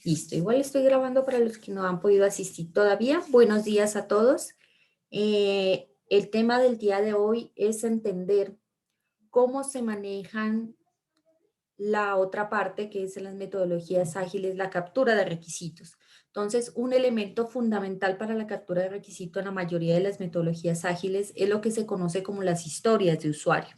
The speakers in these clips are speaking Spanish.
Listo, igual estoy grabando para los que no han podido asistir todavía. Buenos días a todos. El tema del día de hoy es entender cómo se manejan la otra parte, que es en las metodologías ágiles, la captura de requisitos. Entonces, un elemento fundamental para la captura de requisitos en la mayoría de las metodologías ágiles es lo que se conoce como las historias de usuario,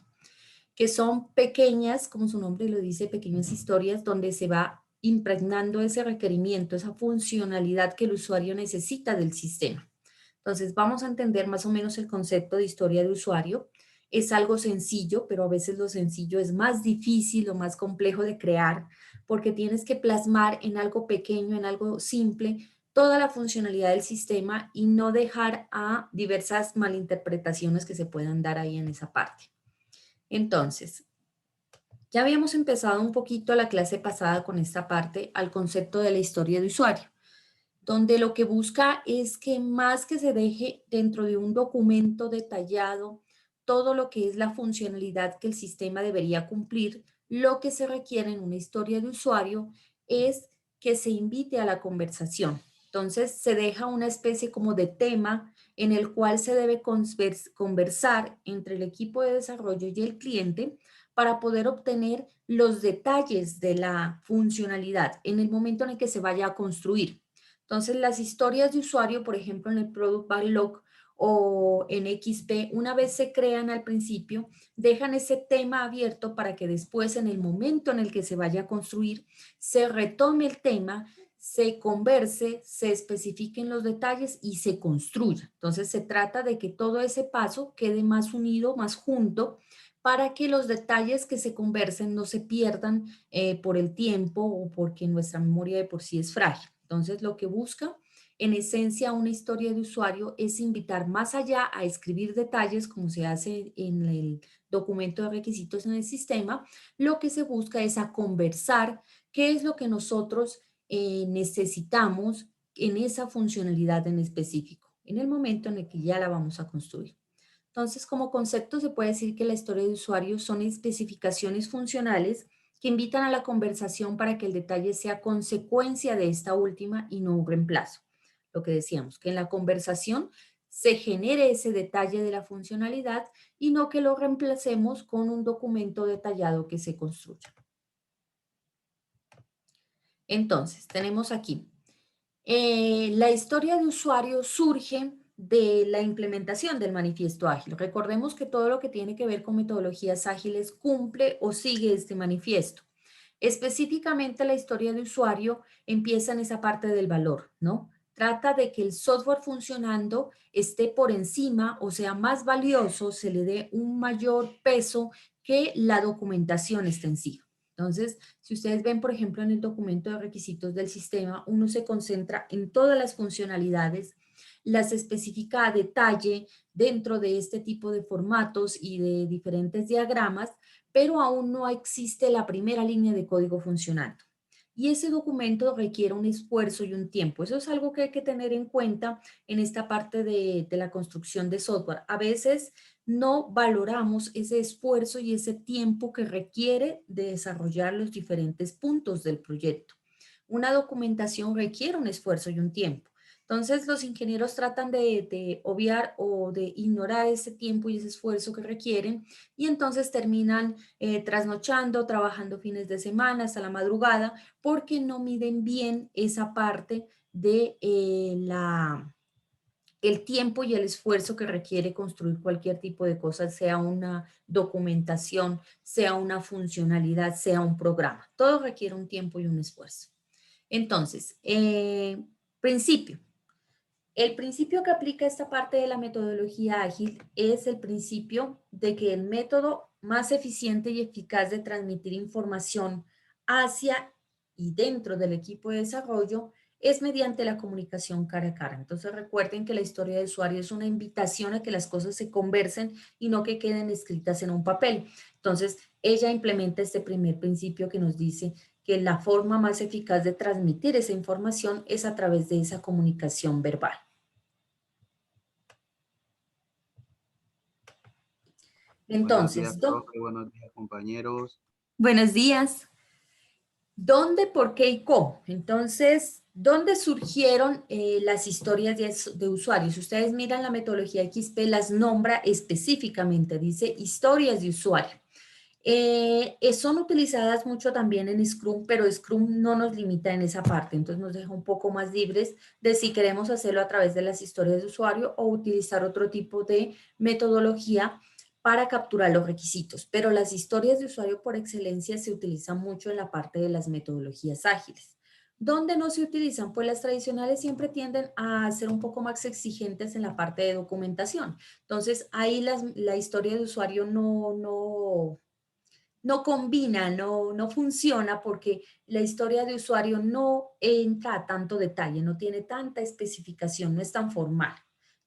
que son pequeñas, como su nombre lo dice, pequeñas historias donde se va impregnando ese requerimiento, esa funcionalidad que el usuario necesita del sistema. Entonces, vamos a entender más o menos el concepto de historia de usuario. Es algo sencillo, pero a veces lo sencillo es más difícil o más complejo de crear, porque tienes que plasmar en algo pequeño, en algo simple, toda la funcionalidad del sistema y no dejar a diversas malinterpretaciones que se puedan dar ahí en esa parte. Entonces, ya habíamos empezado un poquito la clase pasada con esta parte al concepto de la historia de usuario, donde lo que busca es que más que se deje dentro de un documento detallado todo lo que es la funcionalidad que el sistema debería cumplir, lo que se requiere en una historia de usuario es que se invite a la conversación. Entonces se deja una especie como de tema en el cual se debe conversar entre el equipo de desarrollo y el cliente para poder obtener los detalles de la funcionalidad en el momento en el que se vaya a construir. Entonces, las historias de usuario, por ejemplo, en el Product Backlog o en XP, una vez se crean al principio, dejan ese tema abierto para que después, en el momento en el que se vaya a construir, se retome el tema, se converse, se especifiquen los detalles y se construya. Entonces, se trata de que todo ese paso quede más unido, más junto, para que los detalles que se conversen no se pierdan por el tiempo o porque nuestra memoria de por sí es frágil. Entonces, lo que busca en esencia una historia de usuario es invitar más allá a escribir detalles como se hace en el documento de requisitos en el sistema. Lo que se busca es a conversar qué es lo que nosotros necesitamos en esa funcionalidad en específico, en el momento en el que ya la vamos a construir. Entonces, como concepto se puede decir que la historia de usuario son especificaciones funcionales que invitan a la conversación para que el detalle sea consecuencia de esta última y no un reemplazo. Lo que decíamos, que en la conversación se genere ese detalle de la funcionalidad y no que lo reemplacemos con un documento detallado que se construya. Entonces, tenemos aquí, la historia de usuario surge de la implementación del manifiesto ágil. Recordemos que todo lo que tiene que ver con metodologías ágiles cumple o sigue este manifiesto. Específicamente la historia de usuario empieza en esa parte del valor, ¿no? Trata de que el software funcionando esté por encima o sea más valioso, se le dé un mayor peso que la documentación extensiva. Entonces, si ustedes ven, por ejemplo, en el documento de requisitos del sistema, uno se concentra en todas las funcionalidades, las especifica a detalle dentro de este tipo de formatos y de diferentes diagramas, pero aún no existe la primera línea de código funcionando. Y ese documento requiere un esfuerzo y un tiempo. Eso es algo que hay que tener en cuenta en esta parte de la construcción de software. A veces no valoramos ese esfuerzo y ese tiempo que requiere de desarrollar los diferentes puntos del proyecto. Una documentación requiere un esfuerzo y un tiempo. Entonces, los ingenieros tratan de obviar o de ignorar ese tiempo y ese esfuerzo que requieren y entonces terminan trasnochando, trabajando fines de semana hasta la madrugada porque no miden bien esa parte de el tiempo y el esfuerzo que requiere construir cualquier tipo de cosa, sea una documentación, sea una funcionalidad, sea un programa. Todo requiere un tiempo y un esfuerzo. Entonces, principio. El principio que aplica esta parte de la metodología ágil es el principio de que el método más eficiente y eficaz de transmitir información hacia y dentro del equipo de desarrollo es mediante la comunicación cara a cara. Entonces recuerden que la historia de usuario es una invitación a que las cosas se conversen y no que queden escritas en un papel. Entonces ella implementa este primer principio que nos dice que la forma más eficaz de transmitir esa información es a través de esa comunicación verbal. Buenos días, Entonces, profe. Buenos días, compañeros. buenos días. ¿Dónde, por qué y cómo? Entonces, ¿dónde surgieron las historias de usuarios? Si ustedes miran la metodología XP, las nombra específicamente, dice historias de usuario. Son utilizadas mucho también en Scrum, pero Scrum no nos limita en esa parte, entonces nos deja un poco más libres de si queremos hacerlo a través de las historias de usuario o utilizar otro tipo de metodología para capturar los requisitos. Pero las historias de usuario por excelencia se utilizan mucho en la parte de las metodologías ágiles. Donde no se utilizan, pues las tradicionales siempre tienden a ser un poco más exigentes en la parte de documentación. Entonces, ahí la historia de usuario no combina, no funciona porque la historia de usuario no entra a tanto detalle, no tiene tanta especificación, no es tan formal.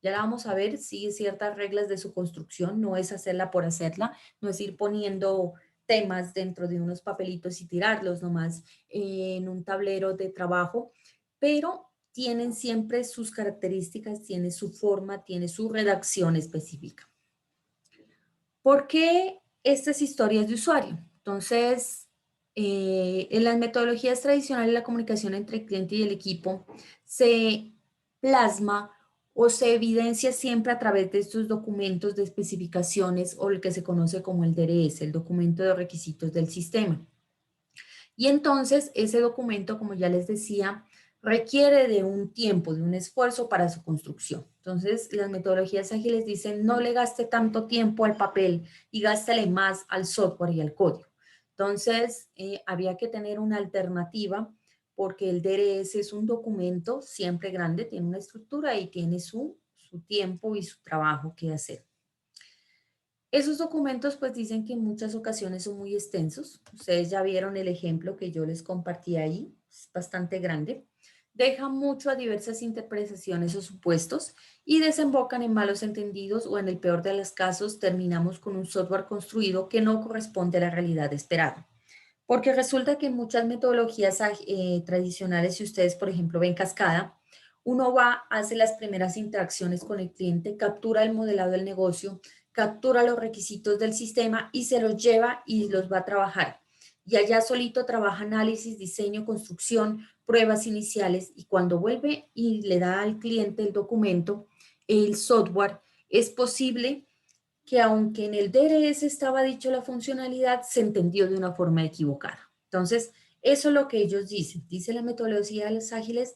Ya la vamos a ver, sigue ciertas reglas de su construcción, no es hacerla por hacerla, no es ir poniendo temas dentro de unos papelitos y tirarlos nomás en un tablero de trabajo, pero tienen siempre sus características, tiene su forma, tiene su redacción específica. ¿Por qué estas historias de usuario? Entonces, en las metodologías tradicionales, la comunicación entre el cliente y el equipo se plasma o se evidencia siempre a través de estos documentos de especificaciones o lo que se conoce como el DRS, el documento de requisitos del sistema. Y entonces ese documento, como ya les decía, requiere de un tiempo, de un esfuerzo para su construcción. Entonces, las metodologías ágiles dicen no le gaste tanto tiempo al papel y gástale más al software y al código. Entonces, había que tener una alternativa porque el DRS es un documento siempre grande, tiene una estructura y tiene su tiempo y su trabajo que hacer. Esos documentos pues dicen que en muchas ocasiones son muy extensos. Ustedes ya vieron el ejemplo que yo les compartí ahí, es bastante grande. Dejan mucho a diversas interpretaciones o supuestos y desembocan en malos entendidos o en el peor de los casos terminamos con un software construido que no corresponde a la realidad esperada. Porque resulta que en muchas metodologías tradicionales, si ustedes por ejemplo ven cascada, uno va, hace las primeras interacciones con el cliente, captura el modelado del negocio, captura los requisitos del sistema y se los lleva y los va a trabajar. Y allá solito trabaja análisis, diseño, construcción, pruebas iniciales y cuando vuelve y le da al cliente el documento, el software, es posible que aunque en el DRS estaba dicho la funcionalidad, se entendió de una forma equivocada. Entonces, eso es lo que ellos dicen. Dice la metodología de los ágiles,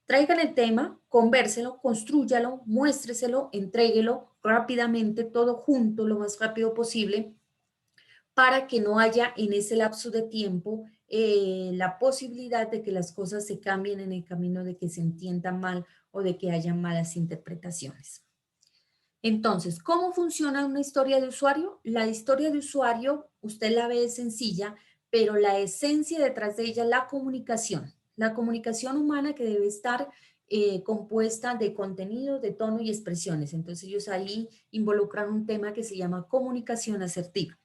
traigan el tema, convérselo, construyalo, muéstreselo, entréguelo rápidamente, todo junto, lo más rápido posible, para que no haya en ese lapso de tiempo la posibilidad de que las cosas se cambien en el camino de que se entiendan mal o de que haya malas interpretaciones. Entonces, ¿cómo funciona una historia de usuario? La historia de usuario, usted la ve sencilla, pero la esencia detrás de ella es la comunicación humana que debe estar compuesta de contenido, de tono y expresiones. Entonces, ellos ahí involucran un tema que se llama comunicación asertiva,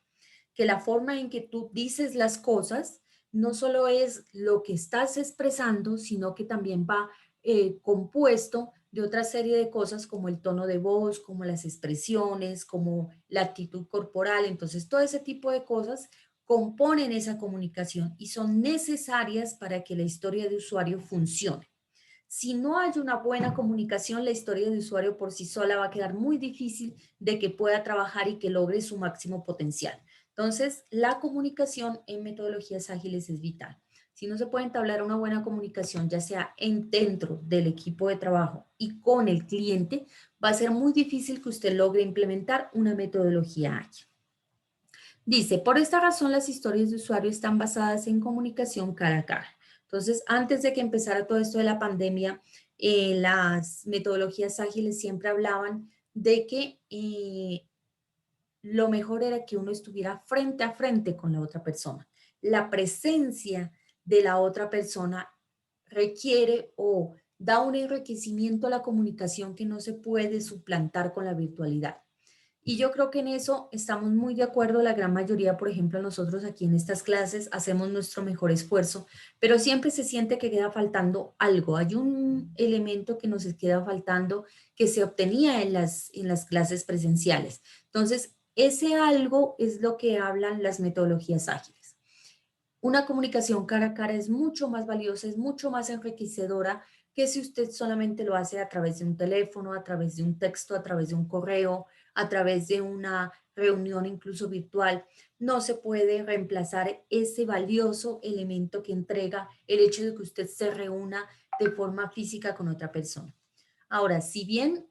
que la forma en que tú dices las cosas no solo es lo que estás expresando, sino que también va compuesto de otra serie de cosas como el tono de voz, como las expresiones, como la actitud corporal. Entonces, todo ese tipo de cosas componen esa comunicación y son necesarias para que la historia de usuario funcione. Si no hay una buena comunicación, la historia de usuario por sí sola va a quedar muy difícil de que pueda trabajar y que logre su máximo potencial. Entonces, la comunicación en metodologías ágiles es vital. Si no se puede entablar una buena comunicación, ya sea dentro del equipo de trabajo y con el cliente, va a ser muy difícil que usted logre implementar una metodología ágil. Dice, por esta razón las historias de usuario están basadas en comunicación cara a cara. Entonces, antes de que empezara todo esto de la pandemia, las metodologías ágiles siempre hablaban de que lo mejor era que uno estuviera frente a frente con la otra persona. La presencia de la otra persona requiere o da un enriquecimiento a la comunicación que no se puede suplantar con la virtualidad. Y yo creo que en eso estamos muy de acuerdo, la gran mayoría, por ejemplo, nosotros aquí en estas clases hacemos nuestro mejor esfuerzo, pero siempre se siente que queda faltando algo, hay un elemento que nos queda faltando que se obtenía en las clases presenciales. Entonces, ese algo es lo que hablan las metodologías ágiles. Una comunicación cara a cara es mucho más valiosa, es mucho más enriquecedora que si usted solamente lo hace a través de un teléfono, a través de un texto, a través de un correo, a través de una reunión incluso virtual. No se puede reemplazar ese valioso elemento que entrega el hecho de que usted se reúna de forma física con otra persona. Ahora, si bien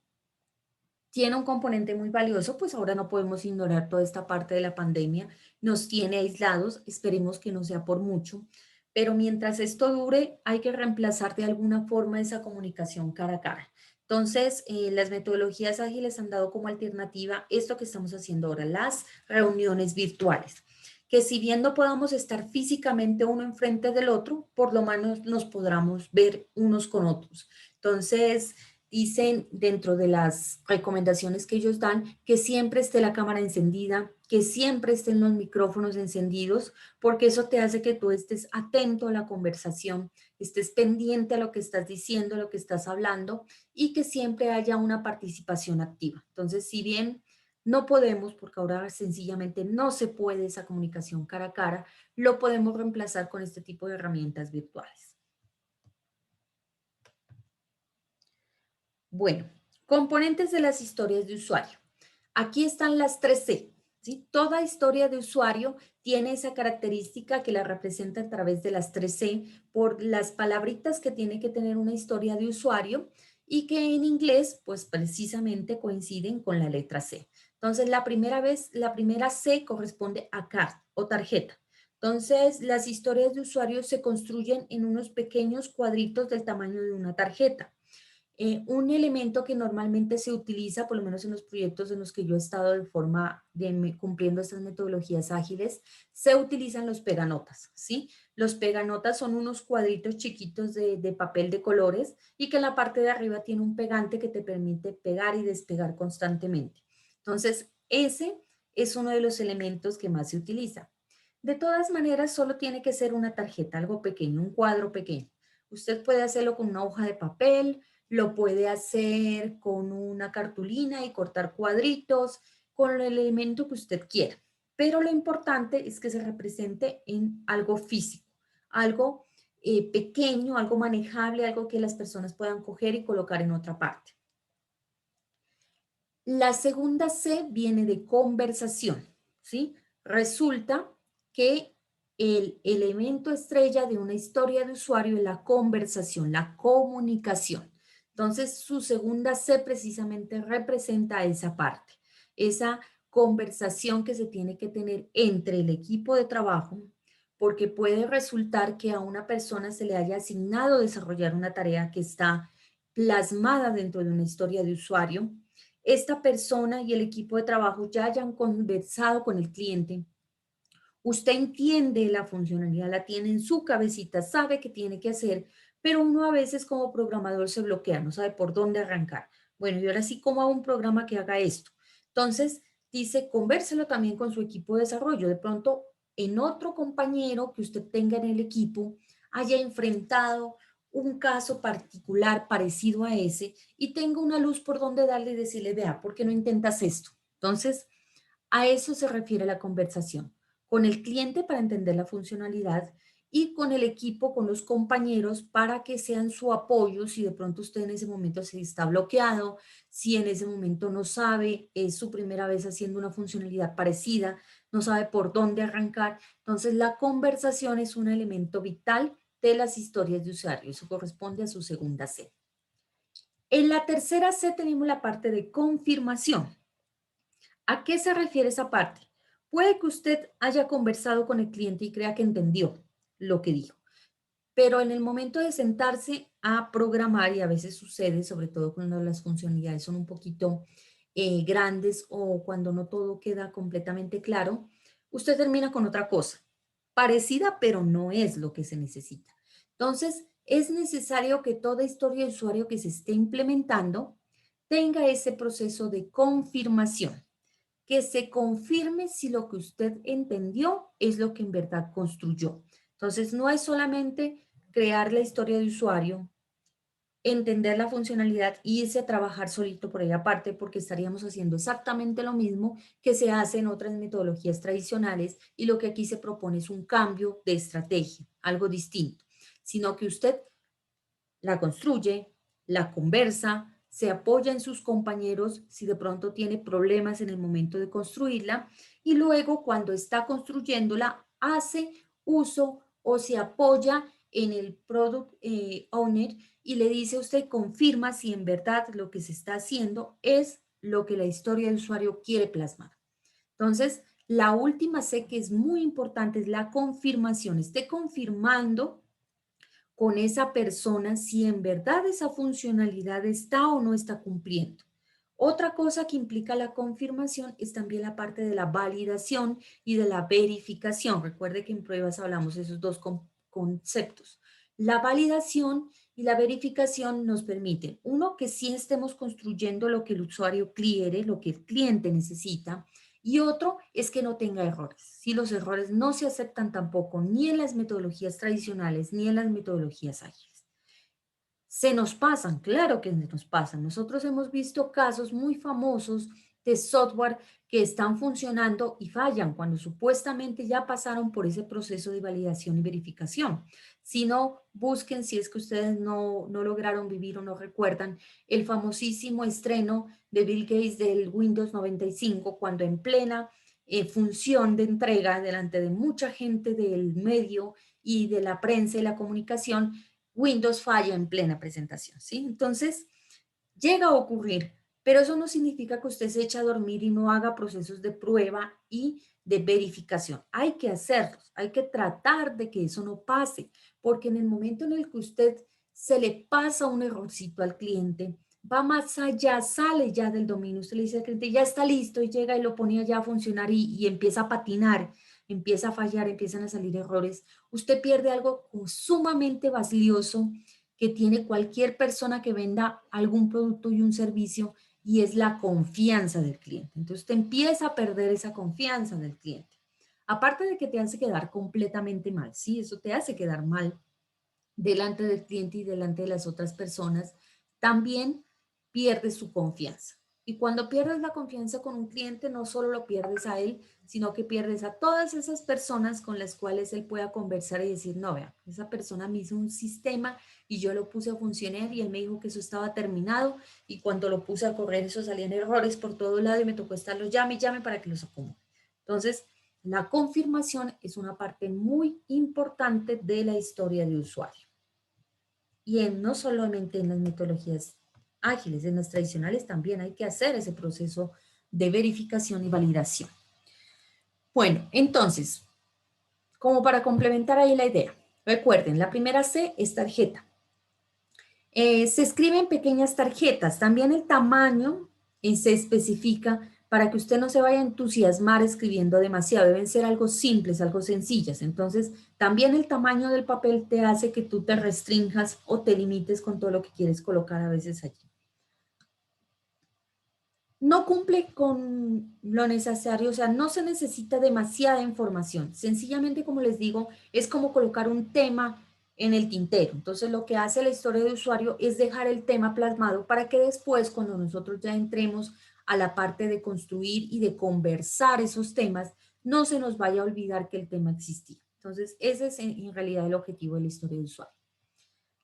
tiene un componente muy valioso, pues ahora no podemos ignorar toda esta parte de la pandemia, nos tiene aislados, esperemos que no sea por mucho, pero mientras esto dure, hay que reemplazar de alguna forma esa comunicación cara a cara. Entonces, las metodologías ágiles han dado como alternativa esto que estamos haciendo ahora, las reuniones virtuales, que si bien no podamos estar físicamente uno enfrente del otro, por lo menos nos podamos ver unos con otros. Entonces, dicen dentro de las recomendaciones que ellos dan que siempre esté la cámara encendida, que siempre estén los micrófonos encendidos, porque eso te hace que tú estés atento a la conversación, estés pendiente a lo que estás diciendo, a lo que estás hablando y que siempre haya una participación activa. Entonces, si bien no podemos, porque ahora sencillamente no se puede esa comunicación cara a cara, lo podemos reemplazar con este tipo de herramientas virtuales. Bueno, componentes de las historias de usuario. Aquí están las 3C. ¿Sí? Toda historia de usuario tiene esa característica que la representa a través de las 3C por las palabritas que tiene que tener una historia de usuario y que en inglés, pues precisamente coinciden con la letra C. Entonces, la primera C corresponde a card o tarjeta. Entonces, las historias de usuario se construyen en unos pequeños cuadritos del tamaño de una tarjeta. Un elemento que normalmente se utiliza, por lo menos en los proyectos en los que yo he estado de forma de cumpliendo estas metodologías ágiles, se utilizan los peganotas, ¿sí? Los peganotas son unos cuadritos chiquitos de papel de colores y que en la parte de arriba tiene un pegante que te permite pegar y despegar constantemente. Entonces, ese es uno de los elementos que más se utiliza. De todas maneras, solo tiene que ser una tarjeta, algo pequeño, un cuadro pequeño. Usted puede hacerlo con una hoja de papel, lo puede hacer con una cartulina y cortar cuadritos, con el elemento que usted quiera. Pero lo importante es que se represente en algo físico, algo pequeño, algo manejable, algo que las personas puedan coger y colocar en otra parte. La segunda C viene de conversación, ¿sí? Resulta que el elemento estrella de una historia de usuario es la conversación, la comunicación. Entonces, su segunda C precisamente representa esa parte, esa conversación que se tiene que tener entre el equipo de trabajo, porque puede resultar que a una persona se le haya asignado desarrollar una tarea que está plasmada dentro de una historia de usuario. Esta persona y el equipo de trabajo ya hayan conversado con el cliente, usted entiende la funcionalidad, la tiene en su cabecita, sabe qué tiene que hacer, pero uno a veces como programador se bloquea, no sabe por dónde arrancar. Bueno, y ahora sí, ¿cómo hago un programa que haga esto? Entonces, dice, convérselo también con su equipo de desarrollo. De pronto, en otro compañero que usted tenga en el equipo, haya enfrentado un caso particular parecido a ese y tenga una luz por donde darle y decirle, vea, ¿por qué no intentas esto? Entonces, a eso se refiere la conversación, con el cliente para entender la funcionalidad y con el equipo, con los compañeros para que sean su apoyo si de pronto usted en ese momento se está bloqueado, si en ese momento no sabe, es su primera vez haciendo una funcionalidad parecida, no sabe por dónde arrancar. Entonces la conversación es un elemento vital de las historias de usuario. Eso corresponde a su segunda C. En la tercera C tenemos la parte de confirmación. ¿A qué se refiere esa parte? Puede que usted haya conversado con el cliente y crea que entendió lo que dijo, pero en el momento de sentarse a programar, y a veces sucede, sobre todo cuando las funcionalidades son un poquito grandes o cuando no todo queda completamente claro, usted termina con otra cosa, parecida, pero no es lo que se necesita. Entonces, es necesario que toda historia de usuario que se esté implementando tenga ese proceso de confirmación, que se confirme si lo que usted entendió es lo que en verdad construyó. Entonces, no es solamente crear la historia de usuario, entender la funcionalidad y irse a trabajar solito por ahí aparte, porque estaríamos haciendo exactamente lo mismo que se hace en otras metodologías tradicionales, y lo que aquí se propone es un cambio de estrategia, algo distinto, sino que usted la construye, la conversa, se apoya en sus compañeros si de pronto tiene problemas en el momento de construirla, y luego cuando está construyéndola hace uso o se apoya en el product owner y le dice a usted, confirma si en verdad lo que se está haciendo es lo que la historia del usuario quiere plasmar. Entonces, la última C que es muy importante es la confirmación. Esté confirmando con esa persona si en verdad esa funcionalidad está o no está cumpliendo. Otra cosa que implica la confirmación es también la parte de la validación y de la verificación. Recuerde que en pruebas hablamos de esos dos conceptos. La validación y la verificación nos permiten, uno, que sí estemos construyendo lo que el usuario quiere, lo que el cliente necesita, y otro es que no tenga errores. Si los errores no se aceptan tampoco ni en las metodologías tradicionales ni en las metodologías ágiles. Se nos pasan, claro que se nos pasan. Nosotros hemos visto casos muy famosos de software que están funcionando y fallan cuando supuestamente ya pasaron por ese proceso de validación y verificación. Si no, busquen, si es que ustedes no lograron vivir o no recuerdan, el famosísimo estreno de Bill Gates del Windows 95, cuando en plena función de entrega delante de mucha gente del medio y de la prensa y la comunicación, Windows falla en plena presentación, ¿sí? Entonces, llega a ocurrir, pero eso no significa que usted se eche a dormir y no haga procesos de prueba y de verificación. Hay que hacerlos, hay que tratar de que eso no pase, porque en el momento en el que usted se le pasa un errorcito al cliente, va más allá, sale ya del dominio, usted le dice al cliente, ya está listo, y llega y lo pone ya a funcionar y empieza a patinar, empieza a fallar, empiezan a salir errores, usted pierde algo sumamente valioso que tiene cualquier persona que venda algún producto y un servicio, y es la confianza del cliente. Entonces te empieza a perder esa confianza del cliente. Aparte de que te hace quedar completamente mal, ¿sí? Eso te hace quedar mal delante del cliente y delante de las otras personas, también pierdes su confianza. Y cuando pierdes la confianza con un cliente, no solo lo pierdes a él, sino que pierdes a todas esas personas con las cuales él pueda conversar y decir, no, vea, esa persona me hizo un sistema y yo lo puse a funcionar y él me dijo que eso estaba terminado, y cuando lo puse a correr eso salían errores por todo lado y me tocó estarlos llame y llame para que los acomode. Entonces, la confirmación es una parte muy importante de la historia de usuario. Y no solamente en las metodologías ágiles, en las tradicionales también hay que hacer ese proceso de verificación y validación. Bueno, entonces, como para complementar ahí la idea, recuerden, la primera C es tarjeta. Se escriben pequeñas tarjetas, también el tamaño se especifica para que usted no se vaya a entusiasmar escribiendo demasiado, deben ser algo simples, algo sencillas. Entonces, también el tamaño del papel te hace que tú te restrinjas o te limites con todo lo que quieres colocar a veces allí. No cumple con lo necesario, o sea, no se necesita demasiada información. Sencillamente, como les digo, es como colocar un tema en el tintero. Entonces, lo que hace la historia de usuario es dejar el tema plasmado para que después, cuando nosotros ya entremos a la parte de construir y de conversar esos temas, no se nos vaya a olvidar que el tema existía. Entonces, ese es en realidad el objetivo de la historia de usuario.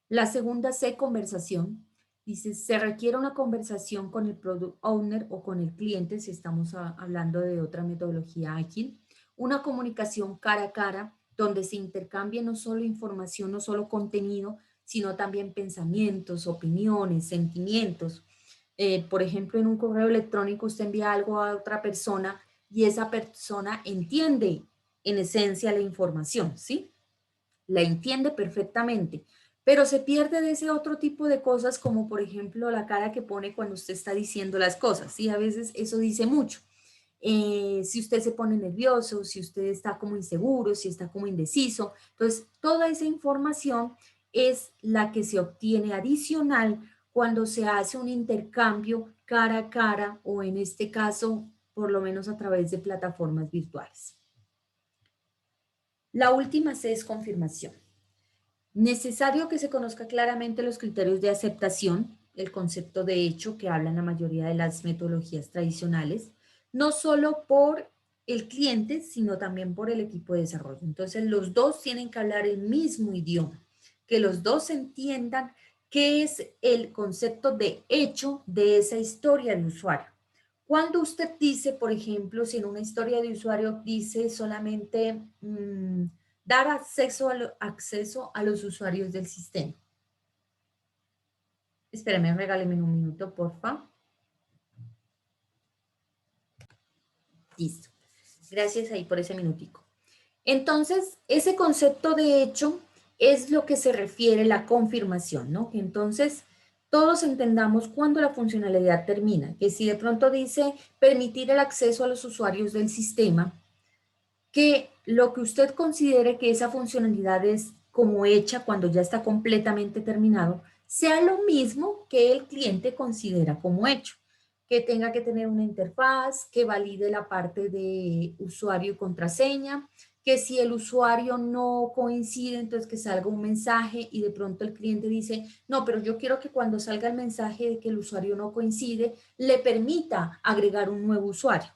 La segunda C, conversación. Dice, se requiere una conversación con el product owner o con el cliente, si estamos hablando de otra metodología ágil. Una comunicación cara a cara, donde se intercambie no solo información, no solo contenido, sino también pensamientos, opiniones, sentimientos. Por ejemplo, en un correo electrónico usted envía algo a otra persona y esa persona entiende en esencia la información, ¿sí? La entiende perfectamente, pero se pierde de ese otro tipo de cosas, como por ejemplo la cara que pone cuando usted está diciendo las cosas, y a veces eso dice mucho. Si usted se pone nervioso, si usted está como inseguro, si está como indeciso, entonces toda esa información es la que se obtiene adicional cuando se hace un intercambio cara a cara, o en este caso, por lo menos a través de plataformas virtuales. La última C es confirmación. Necesario que se conozca claramente los criterios de aceptación, el concepto de hecho que hablan la mayoría de las metodologías tradicionales, no solo por el cliente, sino también por el equipo de desarrollo. Entonces, los dos tienen que hablar el mismo idioma, que los dos entiendan qué es el concepto de hecho de esa historia de usuario. Cuando usted dice, por ejemplo, si en una historia de usuario dice solamente dar acceso a los usuarios del sistema. Espérame, regáleme un minuto, porfa. Listo. Gracias ahí por ese minutico. Entonces, ese concepto de hecho es lo que se refiere a la confirmación, ¿no? Que entonces todos entendamos cuándo la funcionalidad termina, que si de pronto dice permitir el acceso a los usuarios del sistema, que lo que usted considere que esa funcionalidad es como hecha cuando ya está completamente terminado, sea lo mismo que el cliente considera como hecho, que tenga que tener una interfaz, que valide la parte de usuario y contraseña, que si el usuario no coincide, entonces que salga un mensaje y de pronto el cliente dice, no, pero yo quiero que cuando salga el mensaje de que el usuario no coincide, le permita agregar un nuevo usuario.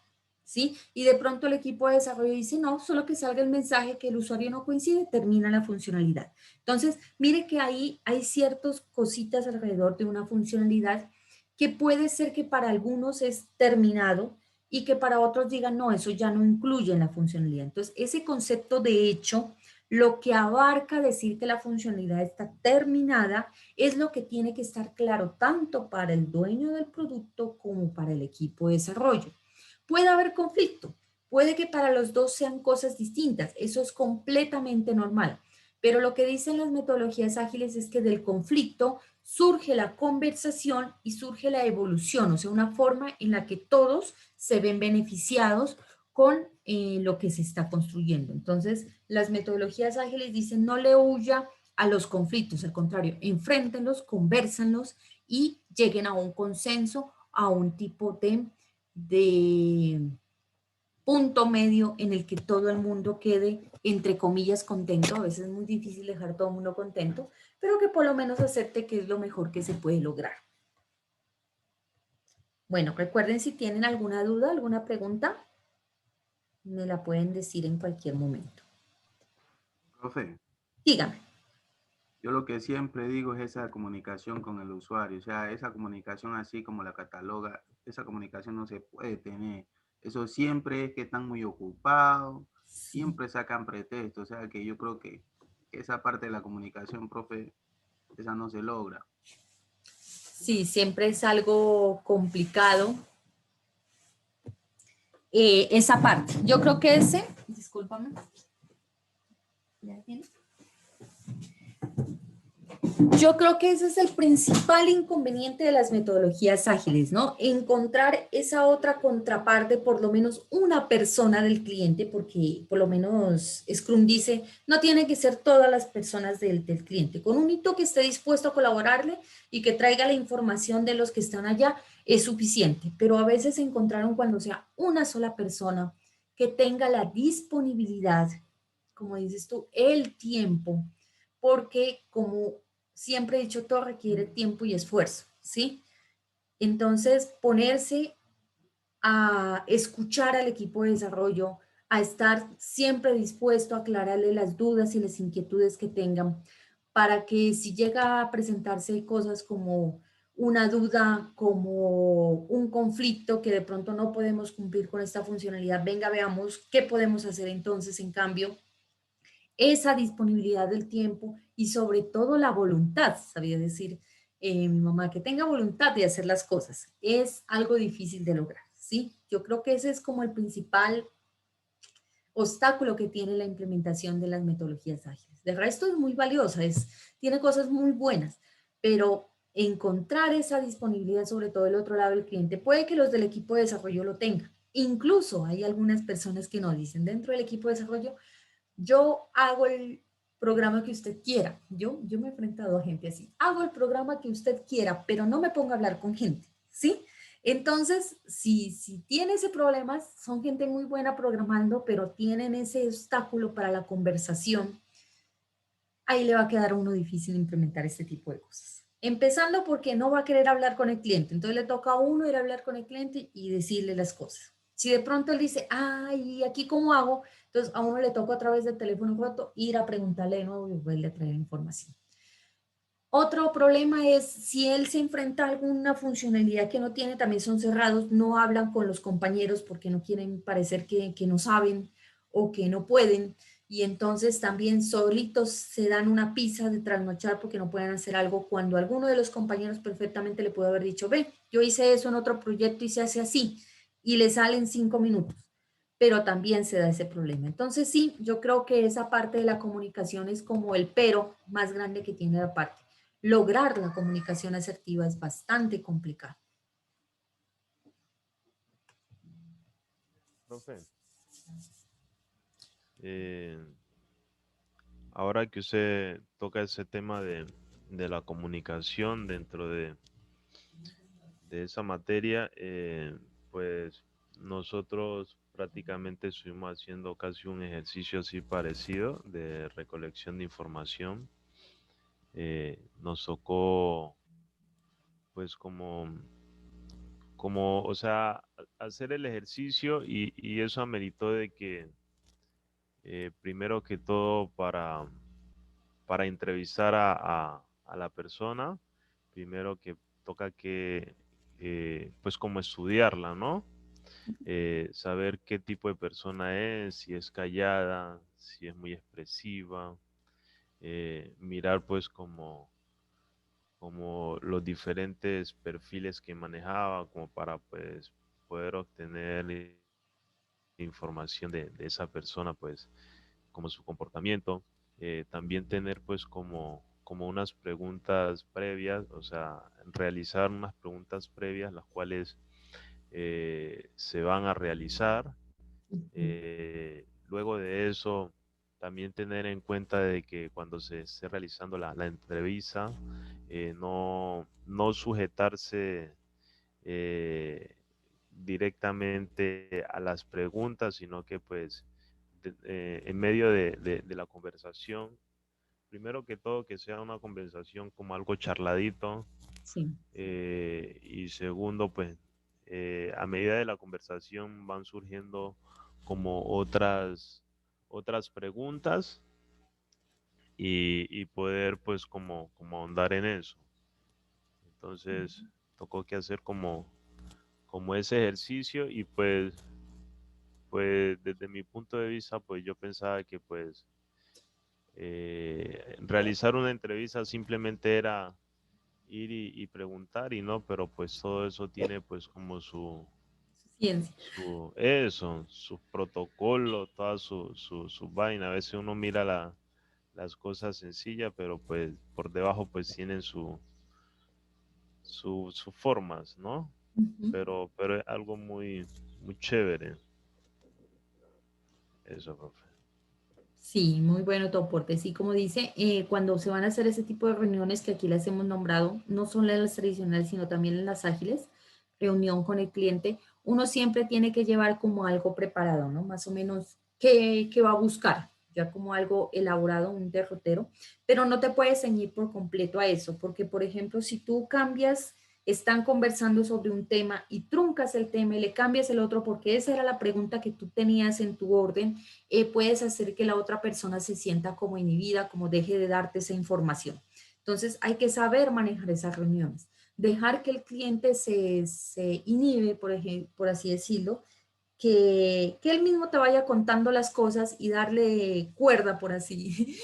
¿Sí? Y de pronto el equipo de desarrollo dice, no, solo que salga el mensaje que el usuario no coincide, termina la funcionalidad. Entonces, mire que ahí hay ciertas cositas alrededor de una funcionalidad que puede ser que para algunos es terminado y que para otros digan, no, eso ya no incluye en la funcionalidad. Entonces, ese concepto de hecho, lo que abarca decir que la funcionalidad está terminada, es lo que tiene que estar claro tanto para el dueño del producto como para el equipo de desarrollo. Puede haber conflicto, puede que para los dos sean cosas distintas, eso es completamente normal, pero lo que dicen las metodologías ágiles es que del conflicto surge la conversación y surge la evolución, o sea, una forma en la que todos se ven beneficiados con lo que se está construyendo. Entonces, las metodologías ágiles dicen no le huya a los conflictos, al contrario, enfréntenlos, convérsanlos y lleguen a un consenso, a un tipo de punto medio en el que todo el mundo quede, entre comillas, contento. A veces es muy difícil dejar a todo el mundo contento, pero que por lo menos acepte que es lo mejor que se puede lograr. Bueno, recuerden si tienen alguna duda, alguna pregunta, me la pueden decir en cualquier momento. Profe, Dígame. yo lo que siempre digo es esa comunicación con el usuario, o sea, esa comunicación así como la cataloga, esa comunicación no se puede tener. Eso siempre es que están muy ocupados, Sí. siempre sacan pretextos, o sea, que yo creo que esa parte de la comunicación, profe, esa no se logra. Sí, siempre es algo complicado esa parte. Yo creo que discúlpame, ¿ya tienes? Yo creo que ese es el principal inconveniente de las metodologías ágiles, ¿no? Encontrar esa otra contraparte, por lo menos una persona del cliente, porque por lo menos Scrum dice, no tiene que ser todas las personas del cliente. Con un hito que esté dispuesto a colaborarle y que traiga la información de los que están allá es suficiente, pero a veces encontraron cuando sea una sola persona que tenga la disponibilidad, como dices tú, el tiempo, porque como siempre he dicho, todo requiere tiempo y esfuerzo, ¿sí? Entonces, ponerse a escuchar al equipo de desarrollo, a estar siempre dispuesto a aclararle las dudas y las inquietudes que tengan, para que si llega a presentarse cosas como una duda, como un conflicto que de pronto no podemos cumplir con esta funcionalidad, venga, veamos qué podemos hacer entonces en cambio esa disponibilidad del tiempo y sobre todo la voluntad, sabía decir mi mamá, que tenga voluntad de hacer las cosas. Es algo difícil de lograr, ¿sí? Yo creo que ese es como el principal obstáculo que tiene la implementación de las metodologías ágiles. De resto es muy valiosa, tiene cosas muy buenas, pero encontrar esa disponibilidad, sobre todo del otro lado del cliente, puede que los del equipo de desarrollo lo tengan. Incluso hay algunas personas que no dicen dentro del equipo de desarrollo, yo hago el programa que usted quiera. Yo me he enfrentado a gente así. Hago el programa que usted quiera, pero no me ponga a hablar con gente, ¿sí? Entonces, si tiene ese problema, son gente muy buena programando, pero tienen ese obstáculo para la conversación. ahí le va a quedar a uno difícil implementar este tipo de cosas. Empezando porque no va a querer hablar con el cliente, entonces le toca a uno ir a hablar con el cliente y decirle las cosas. Si de pronto él dice, ay, ¿aquí cómo hago? Entonces a uno le toca a través del teléfono roto ir a preguntarle de nuevo y volverle a traer información. Otro problema es si él se enfrenta a alguna funcionalidad que no tiene, también son cerrados, no hablan con los compañeros porque no quieren parecer que no saben o que no pueden. Y entonces también solitos se dan una pizza de trasnochar porque no pueden hacer algo cuando alguno de los compañeros perfectamente le puede haber dicho, ve, yo hice eso en otro proyecto y se hace así, y le salen 5 minutos, pero también se da ese problema. Entonces sí, yo creo que esa parte de la comunicación es como el pero más grande que tiene la parte. Lograr la comunicación asertiva es bastante complicado. Profe, eh, ahora que usted toca ese tema de la comunicación dentro de esa materia, pues nosotros prácticamente estuvimos haciendo casi un ejercicio así parecido de recolección de información. Nos tocó pues o sea, hacer el ejercicio y eso ameritó de que primero que todo para entrevistar a la persona, primero que toca que, pues como estudiarla, ¿no? Saber qué tipo de persona es, si es callada, si es muy expresiva, mirar pues como los diferentes perfiles que manejaba, como para pues poder obtener información de esa persona, pues como su comportamiento. También tener pues como unas preguntas previas, o sea, realizar unas preguntas previas, las cuales se van a realizar. Luego de eso, también tener en cuenta de que cuando se esté realizando la entrevista, no sujetarse eh, directamente a las preguntas, sino que pues en medio de la conversación, primero que todo que sea una conversación como algo charladito, Sí. y segundo pues a medida de la conversación van surgiendo como otras preguntas y poder pues como ahondar en eso. Entonces tocó que hacer como ese ejercicio y pues desde mi punto de vista, pues yo pensaba que pues realizar una entrevista simplemente era ir y preguntar y no, pero pues todo eso tiene pues como Ciencia. su protocolo, toda su vaina. A veces uno mira las cosas sencillas, pero pues por debajo pues tienen sus formas, ¿no? Ujú. Pero es algo muy chévere. Eso, profe. Sí, muy bueno tu aporte. Sí, como dice, cuando se van a hacer ese tipo de reuniones que aquí las hemos nombrado, no son las tradicionales, sino también en las ágiles, reunión con el cliente, uno siempre tiene que llevar como algo preparado, ¿no? Más o menos qué va a buscar, ya como algo elaborado, un derrotero, pero no te puedes ceñir por completo a eso, porque, por ejemplo, si tú cambias, están conversando sobre un tema y truncas el tema y le cambias el otro porque esa era la pregunta que tú tenías en tu orden, puedes hacer que la otra persona se sienta como inhibida, como deje de darte esa información. Entonces hay que saber manejar esas reuniones, dejar que el cliente se inhibe, por ejemplo, por así decirlo, que él mismo te vaya contando las cosas y darle cuerda, por así,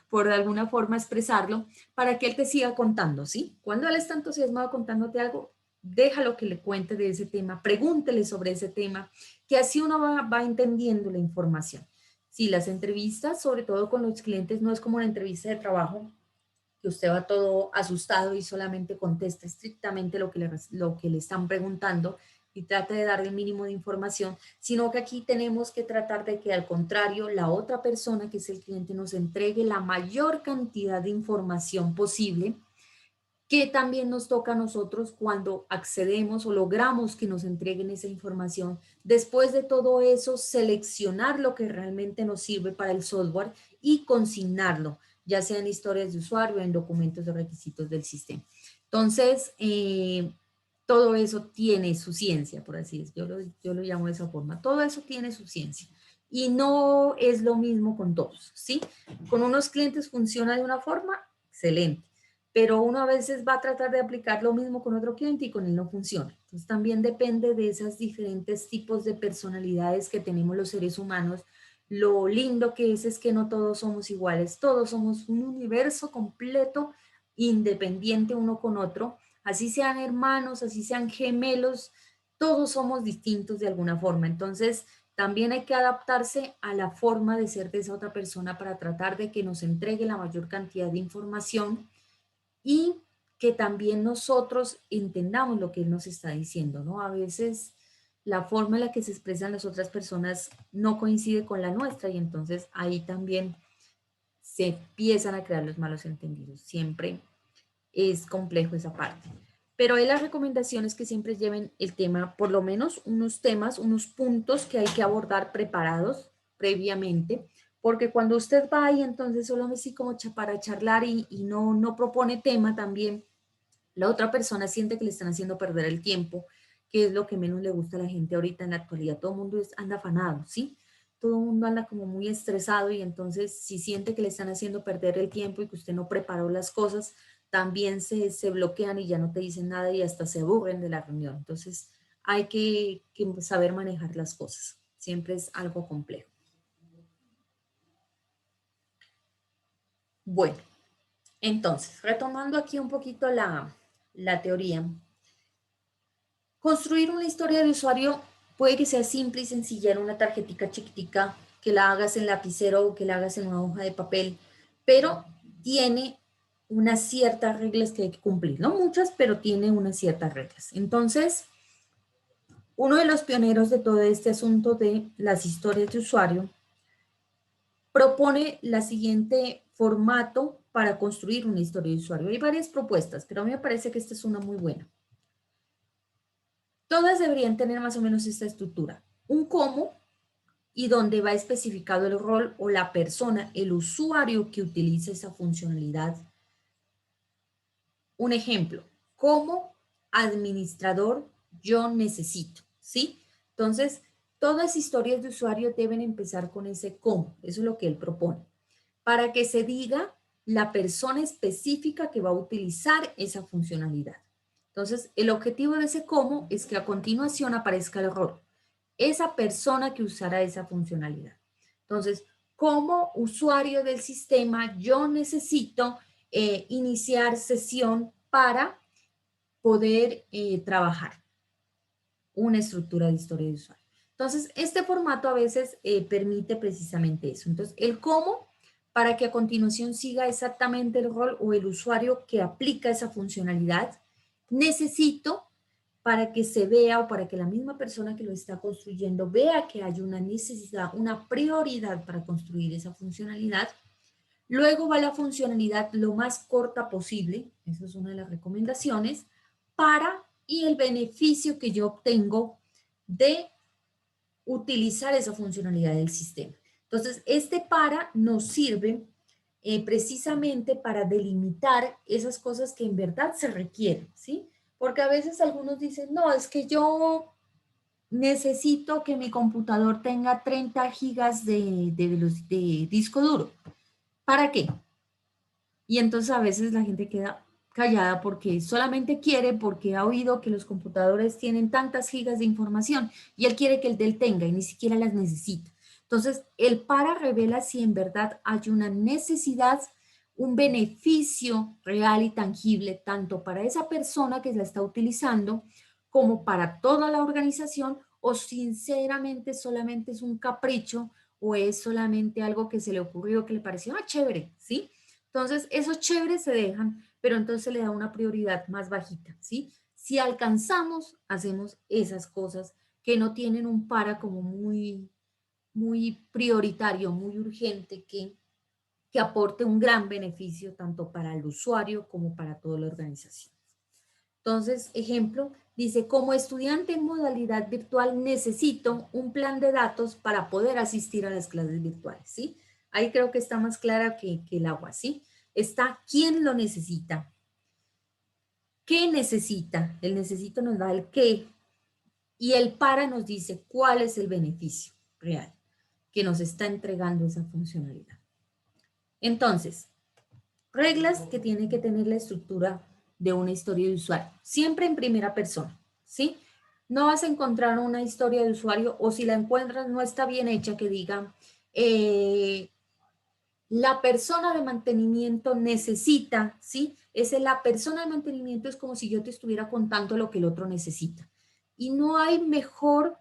por de alguna forma expresarlo, para que él te siga contando, ¿sí? Cuando él está entusiasmado contándote algo, déjalo que le cuente de ese tema, pregúntele sobre ese tema, que así uno va entendiendo la información. Sí, las entrevistas, sobre todo con los clientes, no es como una entrevista de trabajo, que usted va todo asustado y solamente contesta estrictamente lo que le están preguntando y trata de dar el mínimo de información, sino que aquí tenemos que tratar de que al contrario, la otra persona, que es el cliente, nos entregue la mayor cantidad de información posible, que también nos toca a nosotros cuando accedemos o logramos que nos entreguen esa información. Después de todo eso, seleccionar lo que realmente nos sirve para el software y consignarlo. ya sea en historias de usuario, en documentos de requisitos del sistema. Entonces, todo eso tiene su ciencia, por así decirlo. Yo lo llamo de esa forma. Todo eso tiene su ciencia. Y no es lo mismo con todos, ¿sí? Con unos clientes funciona de una forma, excelente. Pero uno a veces va a tratar de aplicar lo mismo con otro cliente y con él no funciona. Entonces también depende de esos diferentes tipos de personalidades que tenemos los seres humanos. Lo lindo que es que no todos somos iguales, todos somos un universo completo, independiente uno con otro. Así sean hermanos, así sean gemelos, todos somos distintos de alguna forma. Entonces también hay que adaptarse a la forma de ser de esa otra persona para tratar de que nos entregue la mayor cantidad de información y que también nosotros entendamos lo que él nos está diciendo, ¿no? A veces la forma en la que se expresan las otras personas no coincide con la nuestra y entonces ahí también se empiezan a crear los malos entendidos. Siempre es complejo esa parte. Pero hay las recomendaciones que siempre lleven el tema, por lo menos unos temas, unos puntos que hay que abordar preparados previamente, porque cuando usted va y entonces solo así como para charlar y no propone tema también, la otra persona siente que le están haciendo perder el tiempo, que es lo que menos le gusta a la gente ahorita en la actualidad. Todo el mundo anda afanado, ¿sí? Todo el mundo anda como muy estresado y entonces si siente que le están haciendo perder el tiempo y que usted no preparó las cosas, también se bloquean y ya no te dicen nada y hasta se aburren de la reunión. Entonces hay que saber manejar las cosas. Siempre es algo complejo. Bueno, entonces, retomando aquí un poquito la teoría. Construir una historia de usuario puede que sea simple y sencilla en una tarjetita chiquitica, que la hagas en lapicero o que la hagas en una hoja de papel, pero tiene unas ciertas reglas que hay que cumplir, no muchas, pero tiene unas ciertas reglas. Entonces, uno de los pioneros de todo este asunto de las historias de usuario propone la siguiente formato para construir una historia de usuario. Hay varias propuestas, pero a mí me parece que esta es una muy buena. Todas deberían tener más o menos esta estructura. Un cómo y donde va especificado el rol o la persona, el usuario que utiliza esa funcionalidad. Un ejemplo, como administrador yo necesito, ¿sí? Entonces, todas historias de usuario deben empezar con ese cómo, eso es lo que él propone, para que se diga la persona específica que va a utilizar esa funcionalidad. Entonces, el objetivo de ese cómo es que a continuación aparezca el rol, esa persona que usará esa funcionalidad. Entonces, como usuario del sistema, yo necesito iniciar sesión para poder trabajar una estructura de historia de usuario. Entonces, este formato a veces permite precisamente eso. Entonces, el cómo, para que a continuación siga exactamente el rol o el usuario que aplica esa funcionalidad, necesito para que se vea o para que la misma persona que lo está construyendo vea que hay una necesidad, una prioridad para construir esa funcionalidad. Luego va la funcionalidad lo más corta posible, eso es una de las recomendaciones, y el beneficio que yo obtengo de utilizar esa funcionalidad del sistema. Entonces, este para nos sirve precisamente para delimitar esas cosas que en verdad se requieren, ¿sí? Porque a veces algunos dicen, no, es que yo necesito que mi computador tenga 30 gigas de disco duro. ¿Para qué? Y entonces a veces la gente queda callada porque solamente quiere, porque ha oído que los computadores tienen tantas gigas de información y él quiere que el de él tenga y ni siquiera las necesita. Entonces, el para revela si en verdad hay una necesidad, un beneficio real y tangible, tanto para esa persona que la está utilizando como para toda la organización, o sinceramente solamente es un capricho o es solamente algo que se le ocurrió, que le pareció chévere, ¿sí? Entonces, esos chéveres se dejan, pero entonces se le da una prioridad más bajita, ¿sí? Si alcanzamos, hacemos esas cosas que no tienen un para como muy prioritario, muy urgente, que aporte un gran beneficio tanto para el usuario como para toda la organización. Entonces, ejemplo, dice, como estudiante en modalidad virtual necesito un plan de datos para poder asistir a las clases virtuales, ¿sí? Ahí creo que está más clara que el agua, ¿sí? Está quién lo necesita. ¿Qué necesita? El necesito nos da el qué. Y el para nos dice cuál es el beneficio real que nos está entregando esa funcionalidad. Entonces, reglas que tiene que tener la estructura de una historia de usuario. Siempre en primera persona, ¿sí? No vas a encontrar una historia de usuario o si la encuentras no está bien hecha que diga la persona de mantenimiento necesita, ¿sí? La persona de mantenimiento es como si yo te estuviera contando lo que el otro necesita. Y no hay mejor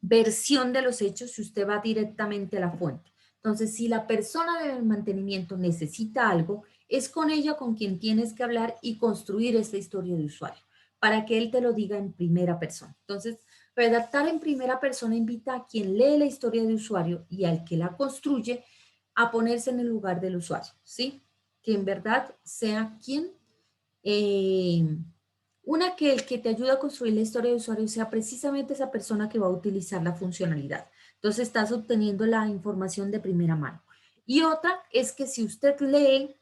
versión de los hechos si usted va directamente a la fuente. Entonces, si la persona de mantenimiento necesita algo, es con ella con quien tienes que hablar y construir esta historia de usuario para que él te lo diga en primera persona. Entonces, redactar en primera persona invita a quien lee la historia de usuario y al que la construye a ponerse en el lugar del usuario, ¿sí? Que en verdad sea quien que el que te ayuda a construir la historia de usuario sea precisamente esa persona que va a utilizar la funcionalidad. Entonces estás obteniendo la información de primera mano. Y otra es que si usted lee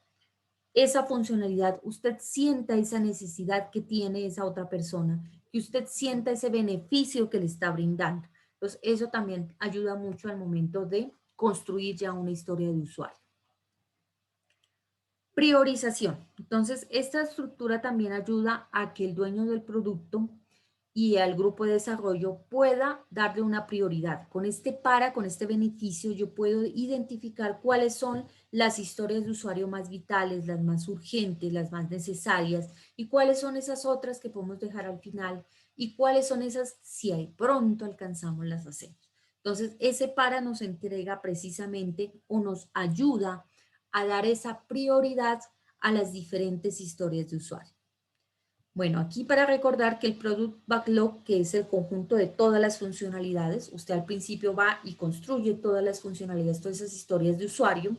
esa funcionalidad, usted sienta esa necesidad que tiene esa otra persona, que usted sienta ese beneficio que le está brindando. Entonces eso también ayuda mucho al momento de construir ya una historia de usuario. Priorización. Entonces, esta estructura también ayuda a que el dueño del producto y al grupo de desarrollo pueda darle una prioridad. Con este beneficio, yo puedo identificar cuáles son las historias de usuario más vitales, las más urgentes, las más necesarias, y cuáles son esas otras que podemos dejar al final, y cuáles son esas, si de pronto alcanzamos, las hacemos. Entonces, ese para nos entrega precisamente o nos ayuda a dar esa prioridad a las diferentes historias de usuario. Bueno, aquí para recordar que el Product Backlog, que es el conjunto de todas las funcionalidades, usted al principio va y construye todas las funcionalidades, todas esas historias de usuario,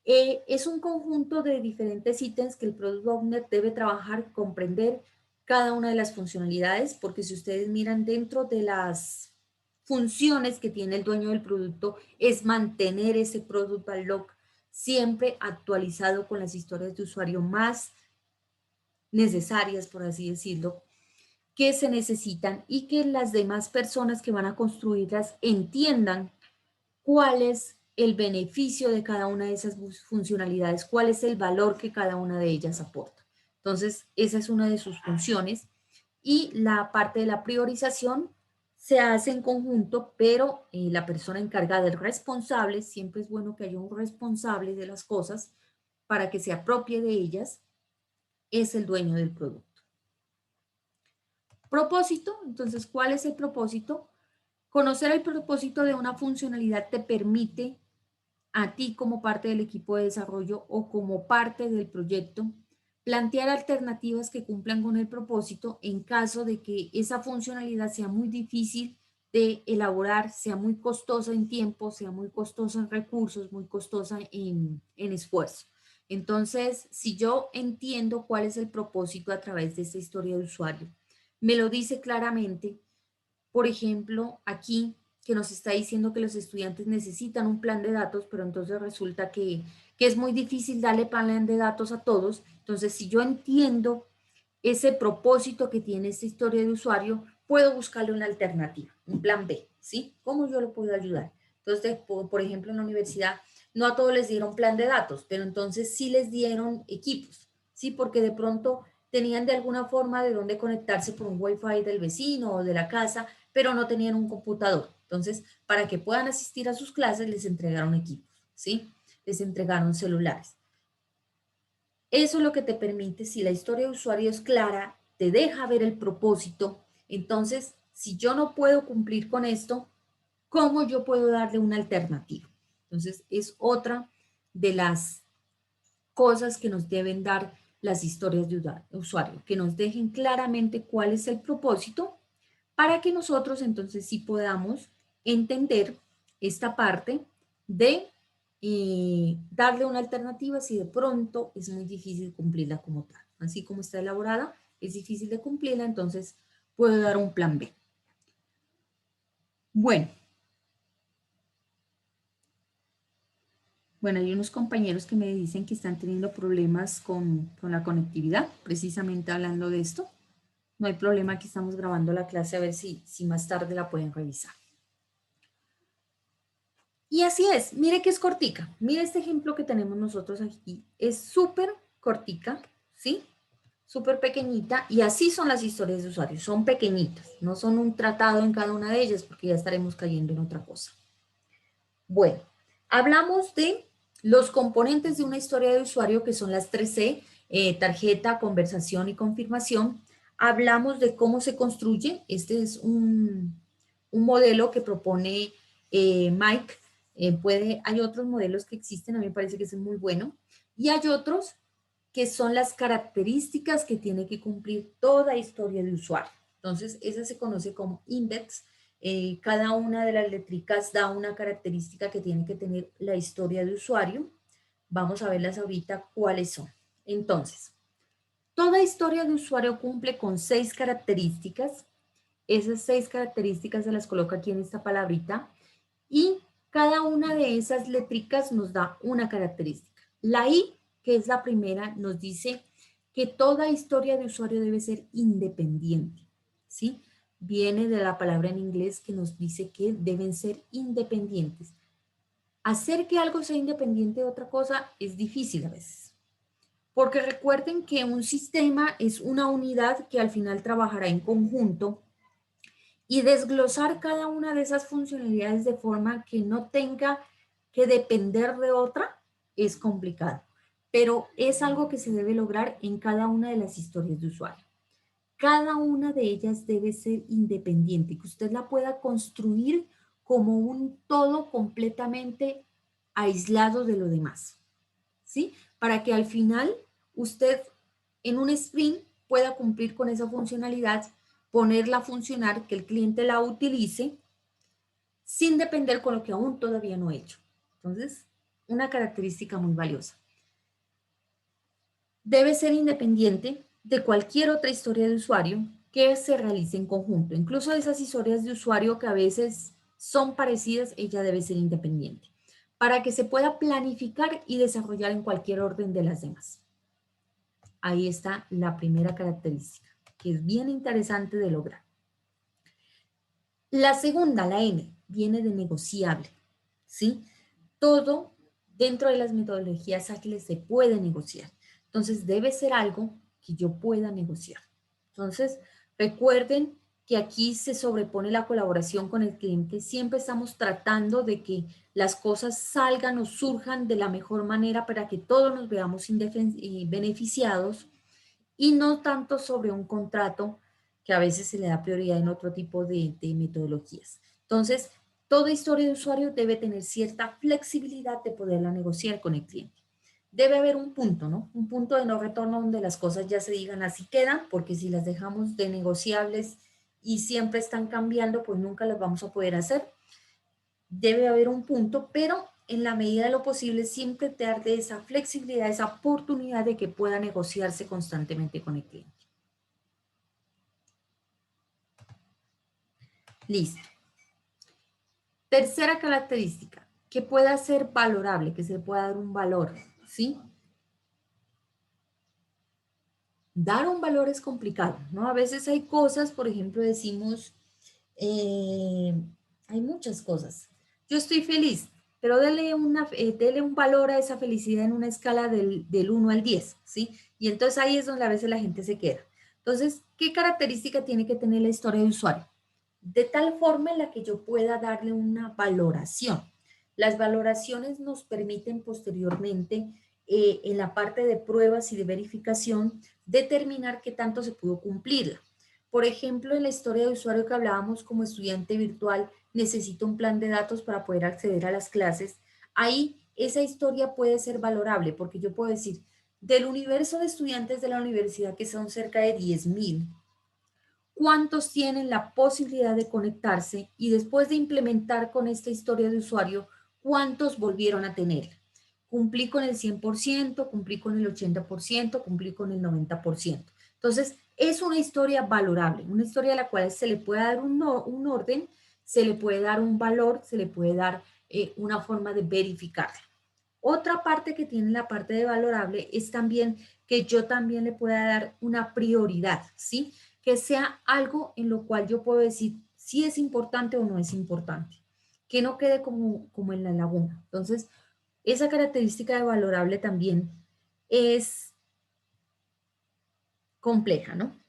es un conjunto de diferentes ítems que el Product Owner debe trabajar, comprender cada una de las funcionalidades, porque si ustedes miran dentro de las funciones que tiene el dueño del producto, es mantener ese Product Backlog siempre actualizado con las historias de usuario más necesarias, por así decirlo, que se necesitan y que las demás personas que van a construirlas entiendan cuál es el beneficio de cada una de esas funcionalidades, cuál es el valor que cada una de ellas aporta. Entonces, esa es una de sus funciones y la parte de la priorización se hace en conjunto, pero la persona encargada, el responsable, siempre es bueno que haya un responsable de las cosas para que se apropie de ellas, es el dueño del producto. Propósito, entonces, ¿cuál es el propósito? Conocer el propósito de una funcionalidad te permite a ti como parte del equipo de desarrollo o como parte del proyecto plantear alternativas que cumplan con el propósito en caso de que esa funcionalidad sea muy difícil de elaborar, sea muy costosa en tiempo, sea muy costosa en recursos, muy costosa en esfuerzo. Entonces, si yo entiendo cuál es el propósito a través de esta historia de usuario, me lo dice claramente. Por ejemplo, aquí que nos está diciendo que los estudiantes necesitan un plan de datos, pero entonces resulta que es muy difícil darle plan de datos a todos. Entonces, si yo entiendo ese propósito que tiene esta historia de usuario, puedo buscarle una alternativa, un plan B, ¿sí? ¿Cómo yo lo puedo ayudar? Entonces, por ejemplo, en la universidad, no a todos les dieron plan de datos, pero entonces sí les dieron equipos, ¿sí? Porque de pronto tenían de alguna forma de dónde conectarse por un Wi-Fi del vecino o de la casa, pero no tenían un computador. Entonces, para que puedan asistir a sus clases, les entregaron equipos, ¿sí? Les entregaron celulares. Eso es lo que te permite, si la historia de usuario es clara, te deja ver el propósito. Entonces, si yo no puedo cumplir con esto, ¿cómo yo puedo darle una alternativa? Entonces, es otra de las cosas que nos deben dar las historias de usuario, que nos dejen claramente cuál es el propósito para que nosotros entonces sí podamos entender esta parte de darle una alternativa si de pronto es muy difícil cumplirla como tal. Así como está elaborada, es difícil de cumplirla, entonces puedo dar un plan B. Bueno. Bueno, hay unos compañeros que me dicen que están teniendo problemas con la conectividad, precisamente hablando de esto. No hay problema, aquí estamos grabando la clase a ver si más tarde la pueden revisar. Y así es, mire que es cortica. Mire este ejemplo que tenemos nosotros aquí. Es súper cortica, ¿sí? Súper pequeñita, y así son las historias de usuarios. Son pequeñitas, no son un tratado en cada una de ellas porque ya estaremos cayendo en otra cosa. Bueno, hablamos de los componentes de una historia de usuario que son las 3C, tarjeta, conversación y confirmación. Hablamos de cómo se construye. Este es un modelo que propone Mike. Hay otros modelos que existen, a mí me parece que es muy bueno. Y hay otros que son las características que tiene que cumplir toda historia de usuario. Entonces, esa se conoce como index. Cada una de las letricas da una característica que tiene que tener la historia de usuario. Vamos a verlas ahorita cuáles son. Entonces, toda historia de usuario cumple con 6 características. Esas 6 características se las coloco aquí en esta palabrita y cada una de esas letricas nos da una característica. La I, que es la primera, nos dice que toda historia de usuario debe ser independiente, ¿sí? Viene de la palabra en inglés que nos dice que deben ser independientes. Hacer que algo sea independiente de otra cosa es difícil a veces. Porque recuerden que un sistema es una unidad que al final trabajará en conjunto y desglosar cada una de esas funcionalidades de forma que no tenga que depender de otra es complicado, pero es algo que se debe lograr en cada una de las historias de usuario. Cada una de ellas debe ser independiente, que usted la pueda construir como un todo completamente aislado de lo demás, ¿sí? Para que al final usted en un sprint pueda cumplir con esa funcionalidad, ponerla a funcionar, que el cliente la utilice, sin depender con lo que aún todavía no he hecho. Entonces, una característica muy valiosa. Debe ser independiente de cualquier otra historia de usuario que se realice en conjunto. Incluso esas historias de usuario que a veces son parecidas, ella debe ser independiente, para que se pueda planificar y desarrollar en cualquier orden de las demás. Ahí está la primera característica, que es bien interesante de lograr. La segunda, la N, viene de negociable, ¿sí? Todo dentro de las metodologías ágiles se puede negociar. Entonces, debe ser algo que yo pueda negociar. Entonces, recuerden que aquí se sobrepone la colaboración con el cliente. Siempre estamos tratando de que las cosas salgan o surjan de la mejor manera para que todos nos veamos beneficiados y no tanto sobre un contrato que a veces se le da prioridad en otro tipo de metodologías. Entonces, toda historia de usuario debe tener cierta flexibilidad de poderla negociar con el cliente. Debe haber un punto, ¿no? Un punto de no retorno donde las cosas ya se digan así quedan, porque si las dejamos de negociables y siempre están cambiando, pues nunca las vamos a poder hacer. Debe haber un punto, pero en la medida de lo posible siempre darle esa flexibilidad, esa oportunidad de que pueda negociarse constantemente con el cliente. Listo. Tercera característica, que pueda ser valorable, que se pueda dar un valor, ¿sí? Dar un valor es complicado, ¿no? A veces hay cosas, por ejemplo, decimos, hay muchas cosas. Yo estoy feliz, pero dele un valor a esa felicidad en una escala del 1 al 10, ¿sí? Y entonces ahí es donde a veces la gente se queda. Entonces, ¿qué característica tiene que tener la historia de usuario? De tal forma en la que yo pueda darle una valoración. Las valoraciones nos permiten posteriormente, en la parte de pruebas y de verificación, determinar qué tanto se pudo cumplirla. Por ejemplo, en la historia de usuario que hablábamos como estudiante virtual, necesito un plan de datos para poder acceder a las clases. Ahí esa historia puede ser valorable porque yo puedo decir, del universo de estudiantes de la universidad, que son cerca de 10,000, ¿cuántos tienen la posibilidad de conectarse? Y después de implementar con esta historia de usuario, ¿cuántos volvieron a tener? Cumplí con el 100%, cumplí con el 80%, cumplí con el 90%. Entonces, es una historia valorable, una historia a la cual se le puede dar un orden, se le puede dar un valor, se le puede dar una forma de verificarla. Otra parte que tiene la parte de valorable es también que yo también le pueda dar una prioridad, ¿sí? Que sea algo en lo cual yo puedo decir si es importante o no es importante. Que no quede como en la laguna. Entonces, esa característica de valorable también es compleja, ¿no?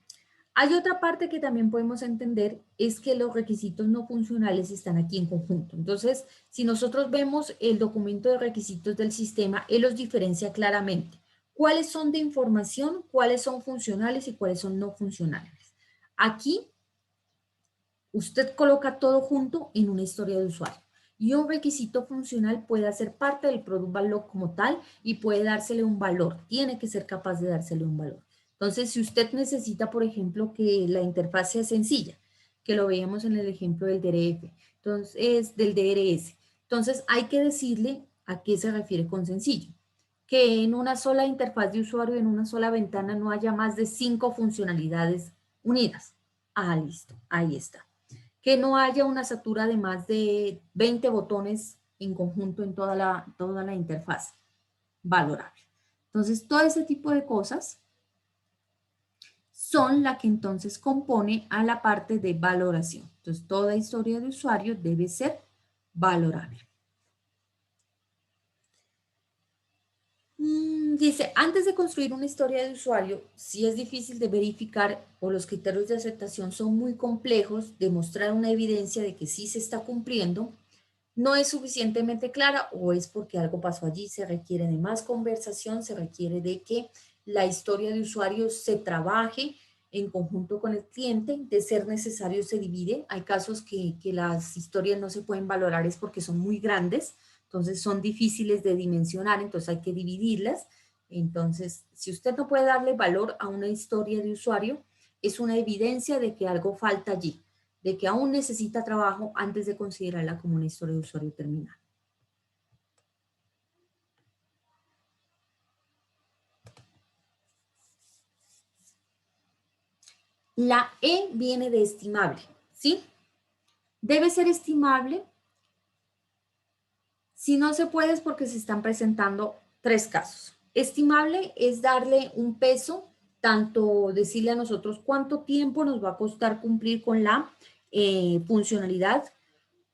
Hay otra parte que también podemos entender, es que los requisitos no funcionales están aquí en conjunto. Entonces, si nosotros vemos el documento de requisitos del sistema, él los diferencia claramente. ¿Cuáles son de información, cuáles son funcionales y cuáles son no funcionales? Aquí, usted coloca todo junto en una historia de usuario. Y un requisito funcional puede hacer parte del product backlog como tal y puede dársele un valor. Tiene que ser capaz de dársele un valor. Entonces, si usted necesita, por ejemplo, que la interfaz sea sencilla, que lo veíamos en el ejemplo del DRF, entonces, del DRS. Entonces, hay que decirle a qué se refiere con sencillo. Que en una sola interfaz de usuario, en una sola ventana, no haya más de 5 funcionalidades unidas. Ah, listo, ahí está. Que no haya una satura de más de 20 botones en conjunto en toda la interfaz. Valorable. Entonces, todo ese tipo de cosas son la que entonces compone a la parte de valoración. Entonces, toda historia de usuario debe ser valorable. Dice, antes de construir una historia de usuario, si es difícil de verificar o los criterios de aceptación son muy complejos, demostrar una evidencia de que sí se está cumpliendo, no es suficientemente clara o es porque algo pasó allí, se requiere de más conversación, se requiere de que la historia de usuario se trabaje en conjunto con el cliente, de ser necesario se divide. Hay casos que las historias no se pueden valorar es porque son muy grandes, entonces son difíciles de dimensionar, entonces hay que dividirlas. Entonces, si usted no puede darle valor a una historia de usuario, es una evidencia de que algo falta allí, de que aún necesita trabajo antes de considerarla como una historia de usuario terminada. La E viene de estimable, ¿sí? Debe ser estimable. Si no se puede es porque se están presentando 3 casos. Estimable es darle un peso, tanto decirle a nosotros cuánto tiempo nos va a costar cumplir con la funcionalidad,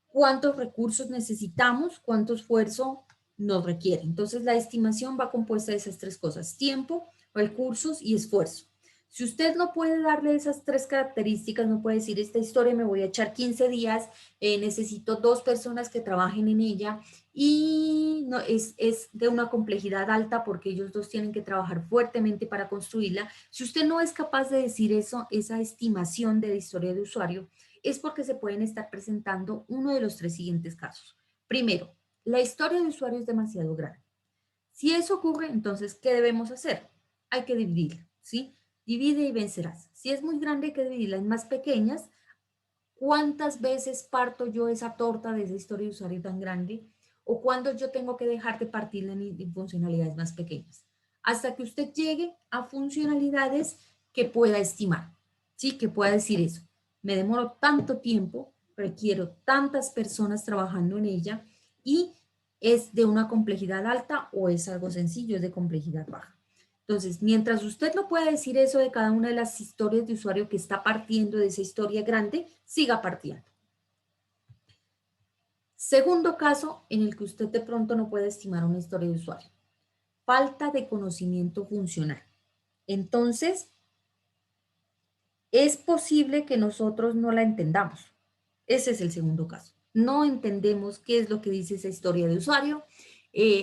cuántos recursos necesitamos, cuánto esfuerzo nos requiere. Entonces, la estimación va compuesta de esas 3 cosas: tiempo, recursos y esfuerzo. Si usted no puede darle esas 3 características, no puede decir, esta historia me voy a echar 15 días, necesito 2 personas que trabajen en ella y no, es de una complejidad alta porque ellos dos tienen que trabajar fuertemente para construirla. Si usted no es capaz de decir eso, esa estimación de la historia de usuario, es porque se pueden estar presentando uno de los 3 siguientes casos. Primero, la historia de usuario es demasiado grande. Si eso ocurre, entonces, ¿qué debemos hacer? Hay que dividirla, ¿sí? Divide y vencerás. Si es muy grande, hay que dividirla en más pequeñas. ¿Cuántas veces parto yo esa torta de esa historia de usuario tan grande? ¿O cuándo yo tengo que dejar de partirla en funcionalidades más pequeñas? Hasta que usted llegue a funcionalidades que pueda estimar, ¿sí? Que pueda decir eso. Me demoro tanto tiempo, requiero tantas personas trabajando en ella y es de una complejidad alta o es algo sencillo, es de complejidad baja. Entonces, mientras usted no pueda decir eso de cada una de las historias de usuario que está partiendo de esa historia grande, siga partiendo. Segundo caso en el que usted de pronto no puede estimar una historia de usuario. Falta de conocimiento funcional. Entonces, es posible que nosotros no la entendamos. Ese es el segundo caso. No entendemos qué es lo que dice esa historia de usuario.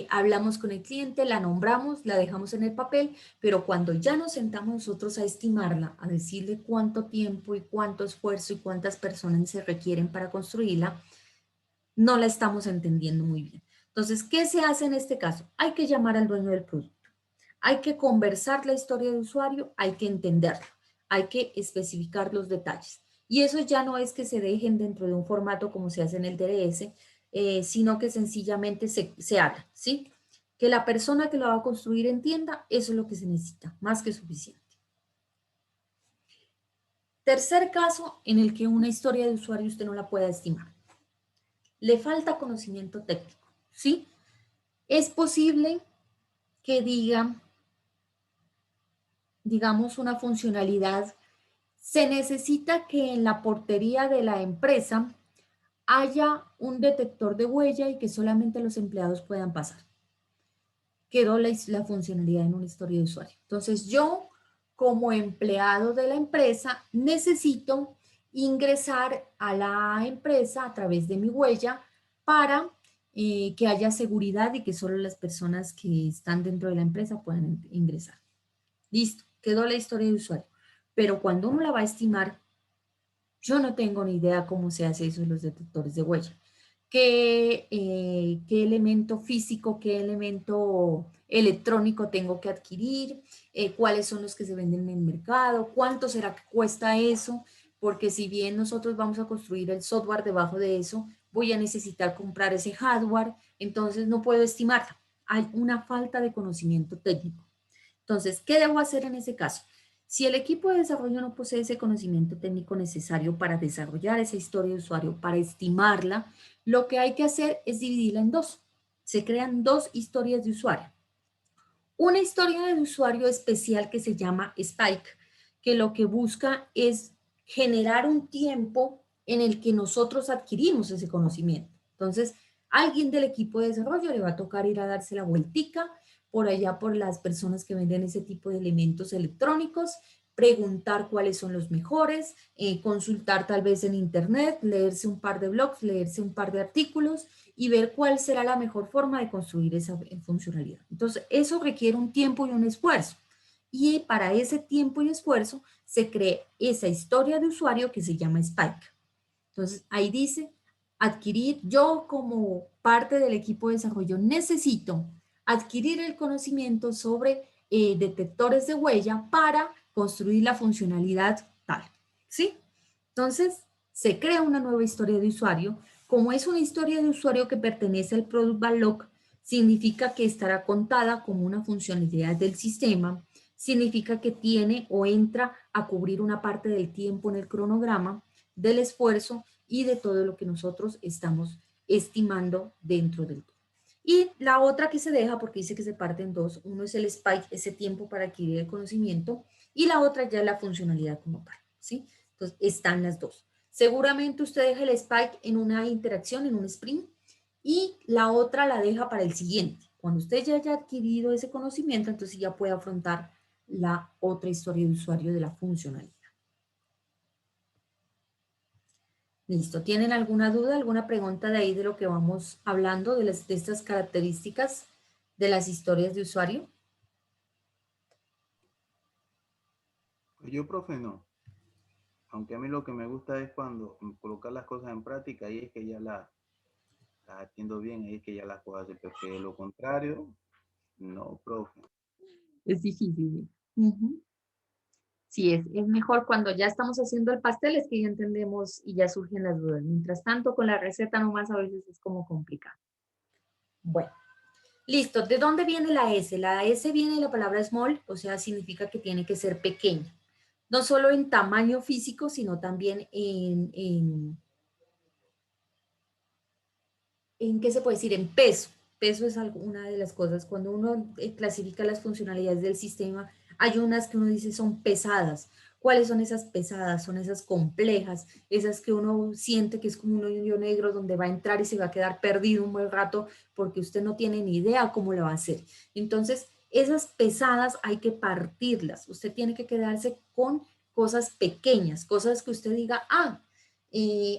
Hablamos con el cliente, la nombramos, la dejamos en el papel, pero cuando ya nos sentamos nosotros a estimarla, a decirle cuánto tiempo y cuánto esfuerzo y cuántas personas se requieren para construirla, no la estamos entendiendo muy bien. Entonces, ¿qué se hace en este caso? Hay que llamar al dueño del producto. Hay que conversar la historia de usuario, hay que entenderla, hay que especificar los detalles. Y eso ya no es que se dejen dentro de un formato como se hace en el DRS, sino que sencillamente se habla, ¿sí? Que la persona que lo va a construir entienda, eso es lo que se necesita, más que suficiente. Tercer caso en el que una historia de usuario usted no la pueda estimar. Le falta conocimiento técnico, ¿sí? Es posible que diga, digamos, una funcionalidad, se necesita que en la portería de la empresa haya un detector de huella y que solamente los empleados puedan pasar. Quedó la funcionalidad en una historia de usuario. Entonces yo, como empleado de la empresa, necesito ingresar a la empresa a través de mi huella para que haya seguridad y que solo las personas que están dentro de la empresa puedan ingresar. Listo, quedó la historia de usuario. Pero cuando uno la va a estimar, yo no tengo ni idea cómo se hace eso en los detectores de huella. ¿Qué elemento físico, qué elemento electrónico tengo que adquirir? ¿Cuáles son los que se venden en el mercado? ¿Cuánto será que cuesta eso? Porque si bien nosotros vamos a construir el software debajo de eso, voy a necesitar comprar ese hardware, entonces no puedo estimarlo. Hay una falta de conocimiento técnico. Entonces, ¿qué debo hacer en ese caso? Si el equipo de desarrollo no posee ese conocimiento técnico necesario para desarrollar esa historia de usuario, para estimarla, lo que hay que hacer es dividirla en dos. Se crean dos historias de usuario. Una historia de usuario especial que se llama Spike, que lo que busca es generar un tiempo en el que nosotros adquirimos ese conocimiento. Entonces, alguien del equipo de desarrollo le va a tocar ir a darse la vueltica por allá por las personas que venden ese tipo de elementos electrónicos, preguntar cuáles son los mejores, consultar tal vez en internet, leerse un par de blogs, leerse un par de artículos y ver cuál será la mejor forma de construir esa funcionalidad. Entonces, eso requiere un tiempo y un esfuerzo. Y para ese tiempo y esfuerzo se crea esa historia de usuario que se llama Spike. Entonces, ahí dice, adquirir, yo como parte del equipo de desarrollo necesito adquirir el conocimiento sobre detectores de huella para construir la funcionalidad tal, ¿sí? Entonces, se crea una nueva historia de usuario. Como es una historia de usuario que pertenece al Product Backlog, significa que estará contada como una funcionalidad del sistema, significa que tiene o entra a cubrir una parte del tiempo en el cronograma, del esfuerzo y de todo lo que nosotros estamos estimando dentro del todo. Y la otra que se deja, porque dice que se parte en dos, uno es el spike, ese tiempo para adquirir el conocimiento, y la otra ya es la funcionalidad como tal, ¿sí? Entonces, están las dos. Seguramente usted deja el spike en una interacción, en un sprint, y la otra la deja para el siguiente. Cuando usted ya haya adquirido ese conocimiento, entonces ya puede afrontar la otra historia de usuario de la funcionalidad. Listo. ¿Tienen alguna duda, alguna pregunta de ahí de lo que vamos hablando, de estas características de las historias de usuario? Yo, profe, no. Aunque a mí lo que me gusta es cuando colocar las cosas en práctica y es que ya las atiendo bien, y es que ya las puedo hacer, porque de lo contrario, no, profe. Es difícil. Ujú. Sí, es mejor cuando ya estamos haciendo el pastel, es que ya entendemos y ya surgen las dudas. Mientras tanto, con la receta nomás a veces es como complicado. Bueno, listo. ¿De dónde viene la S? La S viene de la palabra small, o sea, significa que tiene que ser pequeña. No solo en tamaño físico, sino también ¿en qué se puede decir? En peso. Peso es una de las cosas. Cuando uno clasifica las funcionalidades del sistema, hay unas que uno dice son pesadas. ¿Cuáles son esas pesadas? Son esas complejas, esas que uno siente que es como un hoyo negro donde va a entrar y se va a quedar perdido un buen rato porque usted no tiene ni idea cómo lo va a hacer. Entonces, esas pesadas hay que partirlas. Usted tiene que quedarse con cosas pequeñas, cosas que usted diga,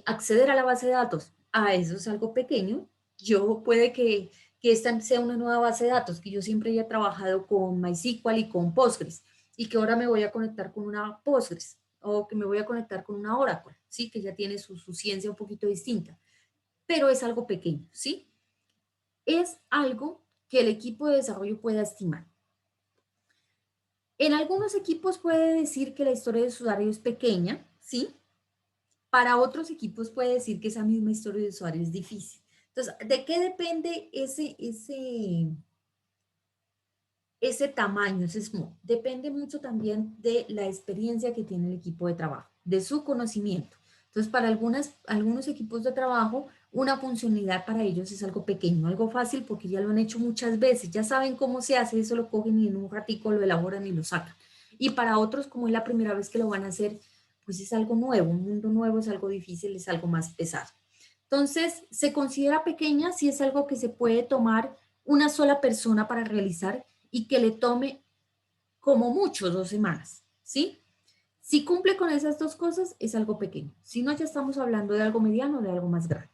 acceder a la base de datos. Eso es algo pequeño, yo puede que esta sea una nueva base de datos, que yo siempre haya trabajado con MySQL y con Postgres, y que ahora me voy a conectar con una Postgres, o que me voy a conectar con una Oracle, ¿sí? Que ya tiene su ciencia un poquito distinta, pero es algo pequeño, ¿sí? Es algo que el equipo de desarrollo pueda estimar. En algunos equipos puede decir que la historia de usuario es pequeña, ¿sí? Para otros equipos puede decir que esa misma historia de usuario es difícil. Entonces, ¿de qué depende ese tamaño, ese small? Depende mucho también de la experiencia que tiene el equipo de trabajo, de su conocimiento. Entonces, para algunos equipos de trabajo, una funcionalidad para ellos es algo pequeño, algo fácil porque ya lo han hecho muchas veces, ya saben cómo se hace, eso lo cogen y en un ratico lo elaboran y lo sacan. Y para otros, como es la primera vez que lo van a hacer, pues es algo nuevo, un mundo nuevo, es algo difícil, es algo más pesado. Entonces, se considera pequeña si es algo que se puede tomar una sola persona para realizar y que le tome como mucho 2 semanas, ¿sí? Si cumple con esas dos cosas, es algo pequeño. Si no, ya estamos hablando de algo mediano o de algo más grande.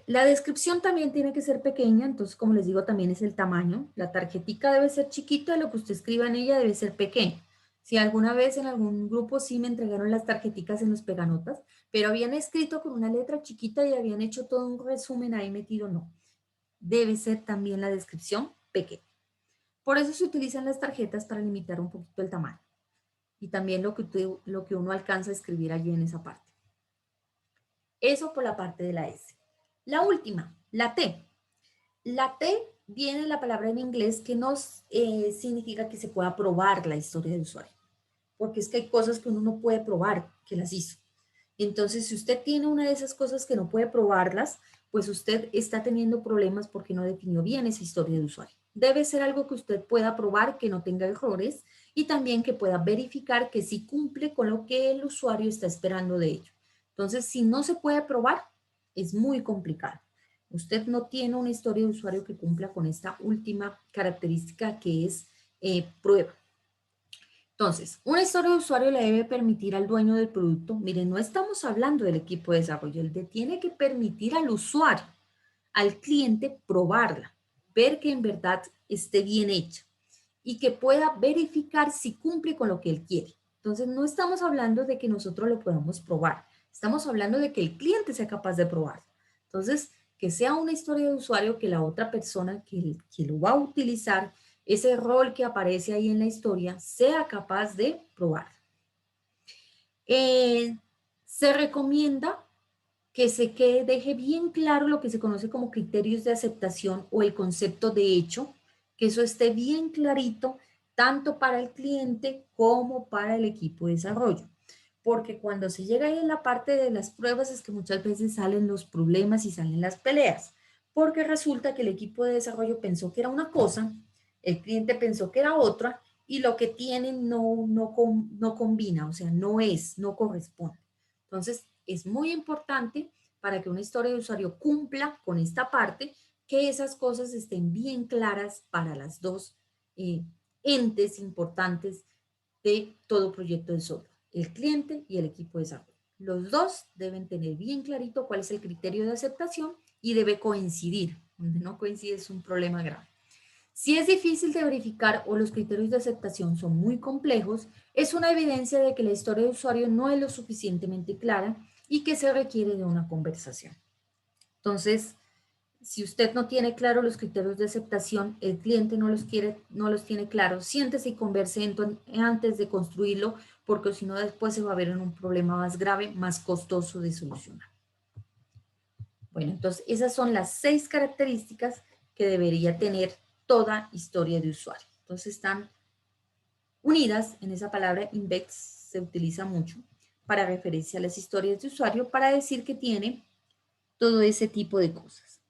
La descripción también tiene que ser pequeña, entonces, como les digo, también es el tamaño. La tarjetica debe ser chiquita, lo que usted escriba en ella debe ser pequeño. Si alguna vez en algún grupo sí me entregaron las tarjeticas en los peganotas, pero habían escrito con una letra chiquita y habían hecho todo un resumen ahí metido, no. Debe ser también la descripción pequeña. Por eso se utilizan las tarjetas para limitar un poquito el tamaño y también lo que uno alcanza a escribir allí en esa parte. Eso por la parte de la S. La última, la T. La T viene de la palabra en inglés que no significa que se pueda probar la historia del usuario, porque es que hay cosas que uno no puede probar que las hizo. Entonces, si usted tiene una de esas cosas que no puede probarlas, pues usted está teniendo problemas porque no definió bien esa historia de usuario. Debe ser algo que usted pueda probar, que no tenga errores y también que pueda verificar que sí cumple con lo que el usuario está esperando de ello. Entonces, si no se puede probar, es muy complicado. Usted no tiene una historia de usuario que cumpla con esta última característica que es prueba. Entonces, una historia de usuario le debe permitir al dueño del producto, miren, no estamos hablando del equipo de desarrollo, él tiene que permitir al usuario, al cliente, probarla, ver que en verdad esté bien hecha y que pueda verificar si cumple con lo que él quiere. Entonces, no estamos hablando de que nosotros lo podamos probar, estamos hablando de que el cliente sea capaz de probar. Entonces, que sea una historia de usuario que la otra persona que lo va a utilizar, ese rol que aparece ahí en la historia, sea capaz de probar. Se recomienda que deje bien claro lo que se conoce como criterios de aceptación o el concepto de hecho, que eso esté bien clarito, tanto para el cliente como para el equipo de desarrollo. Porque cuando se llega ahí en la parte de las pruebas es que muchas veces salen los problemas y salen las peleas, porque resulta que el equipo de desarrollo pensó que era una cosa, el cliente pensó que era otra, y lo que tienen no combina, o sea, no corresponde. Entonces, es muy importante para que una historia de usuario cumpla con esta parte, que esas cosas estén bien claras para las dos entes importantes de todo proyecto de software, el cliente y el equipo de desarrollo. Los dos deben tener bien clarito cuál es el criterio de aceptación y debe coincidir. Donde no coincide es un problema grave. Si es difícil de verificar o los criterios de aceptación son muy complejos, es una evidencia de que la historia de usuario no es lo suficientemente clara y que se requiere de una conversación. Entonces, si usted no tiene claro los criterios de aceptación, el cliente no los tiene claros, siéntese y converse antes de construirlo, porque si no después se va a ver en un problema más grave, más costoso de solucionar. Bueno, entonces esas son las 6 características que debería tener toda historia de usuario. Entonces están unidas en esa palabra. Index se utiliza mucho para referirse a las historias de usuario para decir que tiene todo ese tipo de cosas.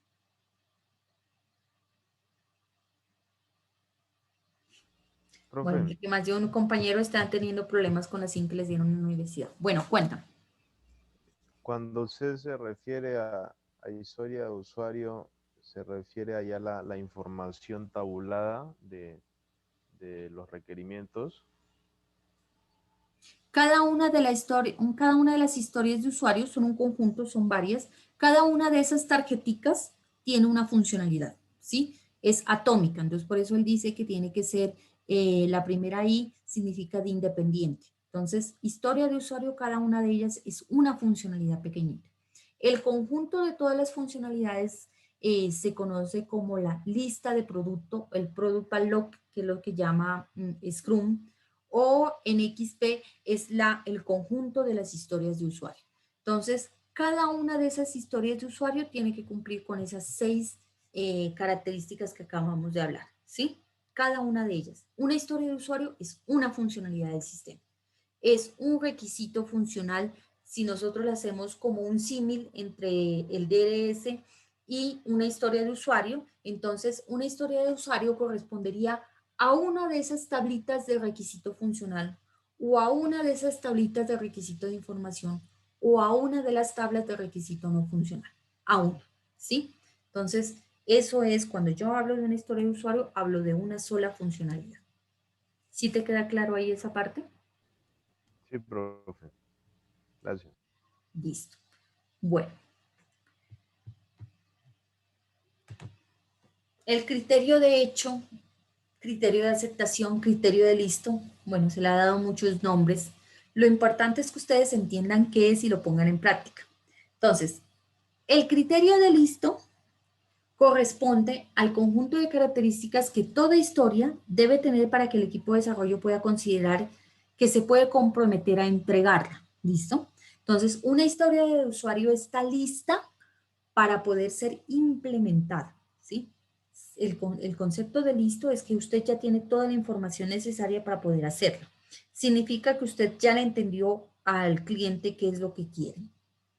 Profe, Bueno, que más de un compañero está teniendo problemas con las SIM que les dieron en la universidad. Bueno, cuéntame. cuando usted se refiere a historia de usuario, se refiere allá a la información tabulada de los requerimientos. Cada una de las historias de usuario son un conjunto, son varias. Cada una de esas tarjeticas tiene una funcionalidad, ¿sí? Es atómica, entonces por eso él dice que tiene que ser, la primera I significa de independiente. Entonces, historia de usuario, cada una de ellas es una funcionalidad pequeñita. El conjunto de todas las funcionalidades se conoce como la lista de producto, el Product Backlog, que es lo que llama Scrum, o en XP es el conjunto de las historias de usuario. Entonces, cada una de esas historias de usuario tiene que cumplir con esas 6 características que acabamos de hablar, ¿sí? Cada una de ellas. Una historia de usuario es una funcionalidad del sistema. es un requisito funcional si nosotros lo hacemos como un símil entre el DRS y una historia de usuario. Entonces, una historia de usuario correspondería a una de esas tablitas de requisito funcional o a una de esas tablitas de requisito de información o a una de las tablas de requisito no funcional. A una, ¿sí? Entonces, eso es cuando yo hablo de una historia de usuario, hablo de una sola funcionalidad. ¿Sí te queda claro ahí esa parte? Sí, profe. Gracias. Listo. Bueno. El criterio de hecho, criterio de aceptación, criterio de listo, bueno, se le ha dado muchos nombres. Lo importante es que ustedes entiendan qué es y lo pongan en práctica. Entonces, el criterio de listo corresponde al conjunto de características que toda historia debe tener para que el equipo de desarrollo pueda considerar que se puede comprometer a entregarla. ¿Listo? Entonces, una historia de usuario está lista para poder ser implementada. ¿Sí? El concepto de listo es que usted ya tiene toda la información necesaria para poder hacerlo. Significa que usted ya le entendió al cliente qué es lo que quiere.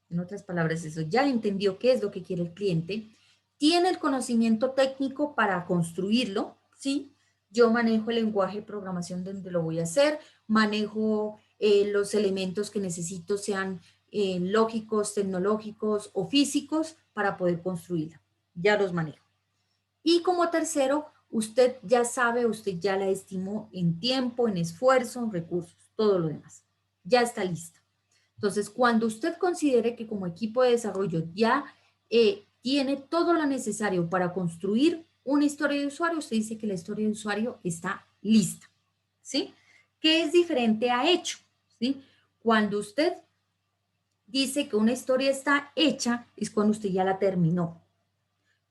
En otras palabras, eso, ya entendió qué es lo que quiere el cliente, tiene el conocimiento técnico para construirlo, ¿sí? Yo manejo el lenguaje de programación donde lo voy a hacer, manejo los elementos que necesito, sean lógicos, tecnológicos o físicos, para poder construirla. Ya los manejo. Y como tercero, usted ya sabe, usted ya la estimó en tiempo, en esfuerzo, en recursos, todo lo demás. Ya está lista. Entonces, cuando usted considere que como equipo de desarrollo ya tiene todo lo necesario para construir una historia de usuario, usted dice que la historia de usuario está lista, ¿sí? ¿Qué es diferente a hecho? ¿Sí? Cuando usted dice que una historia está hecha, es cuando usted ya la terminó.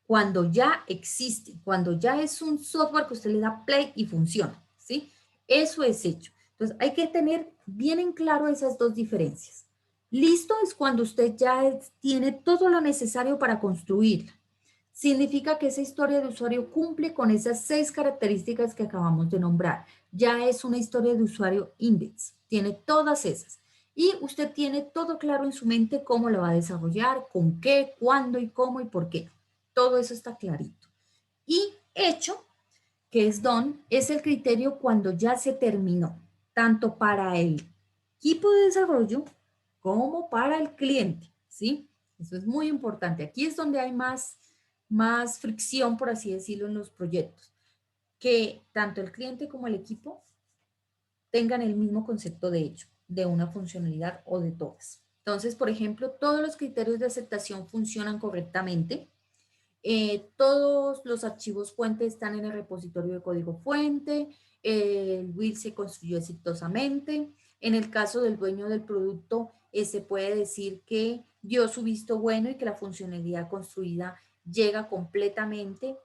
Cuando ya existe, cuando ya es un software que usted le da play y funciona, ¿sí? Eso es hecho. Entonces, hay que tener bien en claro esas dos diferencias. Listo es cuando usted ya tiene todo lo necesario para construirla. Significa que esa historia de usuario cumple con esas 6 características que acabamos de nombrar. Ya es una historia de usuario index. Tiene todas esas. Y usted tiene todo claro en su mente cómo la va a desarrollar, con qué, cuándo y cómo y por qué. Todo eso está clarito. Y hecho, que es done, es el criterio cuando ya se terminó, tanto para el equipo de desarrollo como para el cliente, ¿sí? Eso es muy importante. Aquí es donde hay más fricción, por así decirlo, en los proyectos, que tanto el cliente como el equipo tengan el mismo concepto de hecho, de una funcionalidad o de todas. Entonces, por ejemplo, todos los criterios de aceptación funcionan correctamente. Todos los archivos fuente están en el repositorio de código fuente, el build se construyó exitosamente. En el caso del dueño del producto, se puede decir que dio su visto bueno y que la funcionalidad construida llega completamente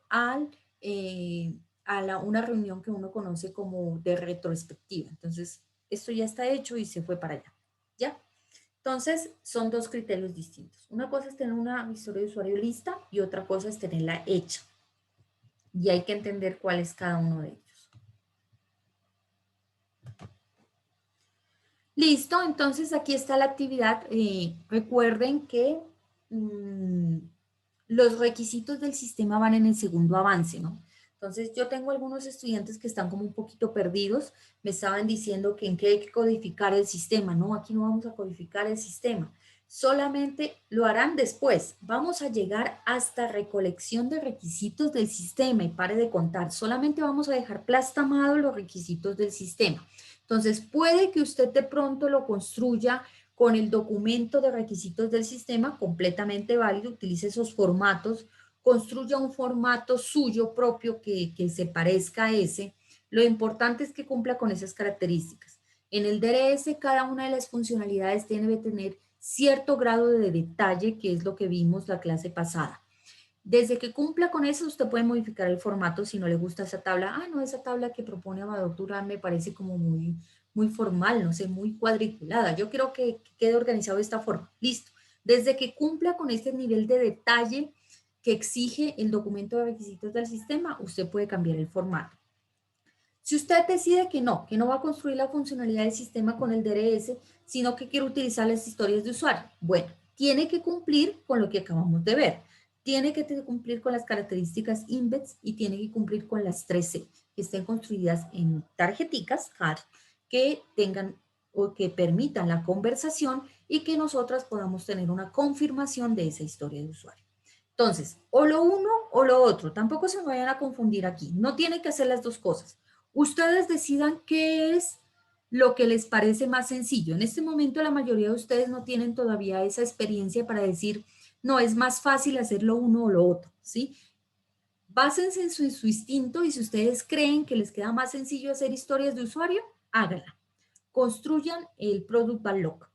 una reunión que uno conoce como de retrospectiva. Entonces, esto ya está hecho y se fue para allá. ¿Ya? Entonces, son dos criterios distintos. Una cosa es tener una historia de usuario lista y otra cosa es tenerla hecha. Y hay que entender cuál es cada uno de ellos. Listo, entonces aquí está la actividad. Recuerden que los requisitos del sistema van en el segundo avance, ¿no? Entonces, yo tengo algunos estudiantes que están como un poquito perdidos. Me estaban diciendo que en qué hay que codificar el sistema. No, aquí no vamos a codificar el sistema. Solamente lo harán después. Vamos a llegar hasta recolección de requisitos del sistema y pare de contar. Solamente vamos a dejar plastamados los requisitos del sistema. Entonces, puede que usted de pronto lo construya con el documento de requisitos del sistema, completamente válido, utilice esos formatos, construya un formato suyo propio que se parezca a ese. Lo importante es que cumpla con esas características. En el DRS, cada una de las funcionalidades debe tener cierto grado de detalle, que es lo que vimos la clase pasada. Desde que cumpla con eso, usted puede modificar el formato si no le gusta esa tabla. Ah, no, esa tabla que propone Amador Durán me parece como muy formal, no sé, muy cuadriculada. Yo quiero que quede organizado de esta forma. Listo. Desde que cumpla con este nivel de detalle que exige el documento de requisitos del sistema, usted puede cambiar el formato. Si usted decide que no va a construir la funcionalidad del sistema con el DRS, sino que quiere utilizar las historias de usuario, bueno, tiene que cumplir con lo que acabamos de ver. Tiene que cumplir con las características INVEX y tiene que cumplir con las 3C, que estén construidas en tarjeticas CAD, que tengan o que permitan la conversación y que nosotras podamos tener una confirmación de esa historia de usuario. Entonces, o lo uno o lo otro. Tampoco se me vayan a confundir aquí. No tienen que hacer las dos cosas. Ustedes decidan qué es lo que les parece más sencillo. En este momento la mayoría de ustedes no tienen todavía esa experiencia para decir, no, es más fácil hacer lo uno o lo otro, ¿sí? Básense en su instinto y si ustedes creen que les queda más sencillo hacer historias de usuario, háganla. Construyan el Product Backlog.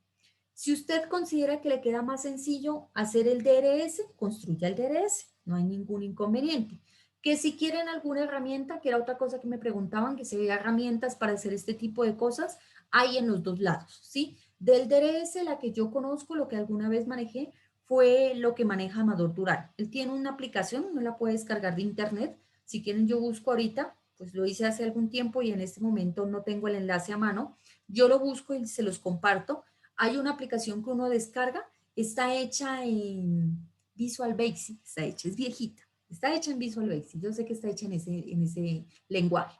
Si usted considera que le queda más sencillo hacer el DRS, construya el DRS, no hay ningún inconveniente. Que si quieren alguna herramienta, que era otra cosa que me preguntaban, que se vea herramientas para hacer este tipo de cosas, hay en los dos lados, ¿sí? Del DRS, la que yo conozco, lo que alguna vez manejé, fue lo que maneja Amador Durán. Él tiene una aplicación, uno la puede descargar de internet. Si quieren yo busco ahorita, pues lo hice hace algún tiempo y en este momento no tengo el enlace a mano. Yo lo busco y se los comparto. Hay una aplicación que uno descarga, está hecha en Visual Basic, está hecha, es viejita, está hecha en Visual Basic, yo sé que está hecha en ese lenguaje.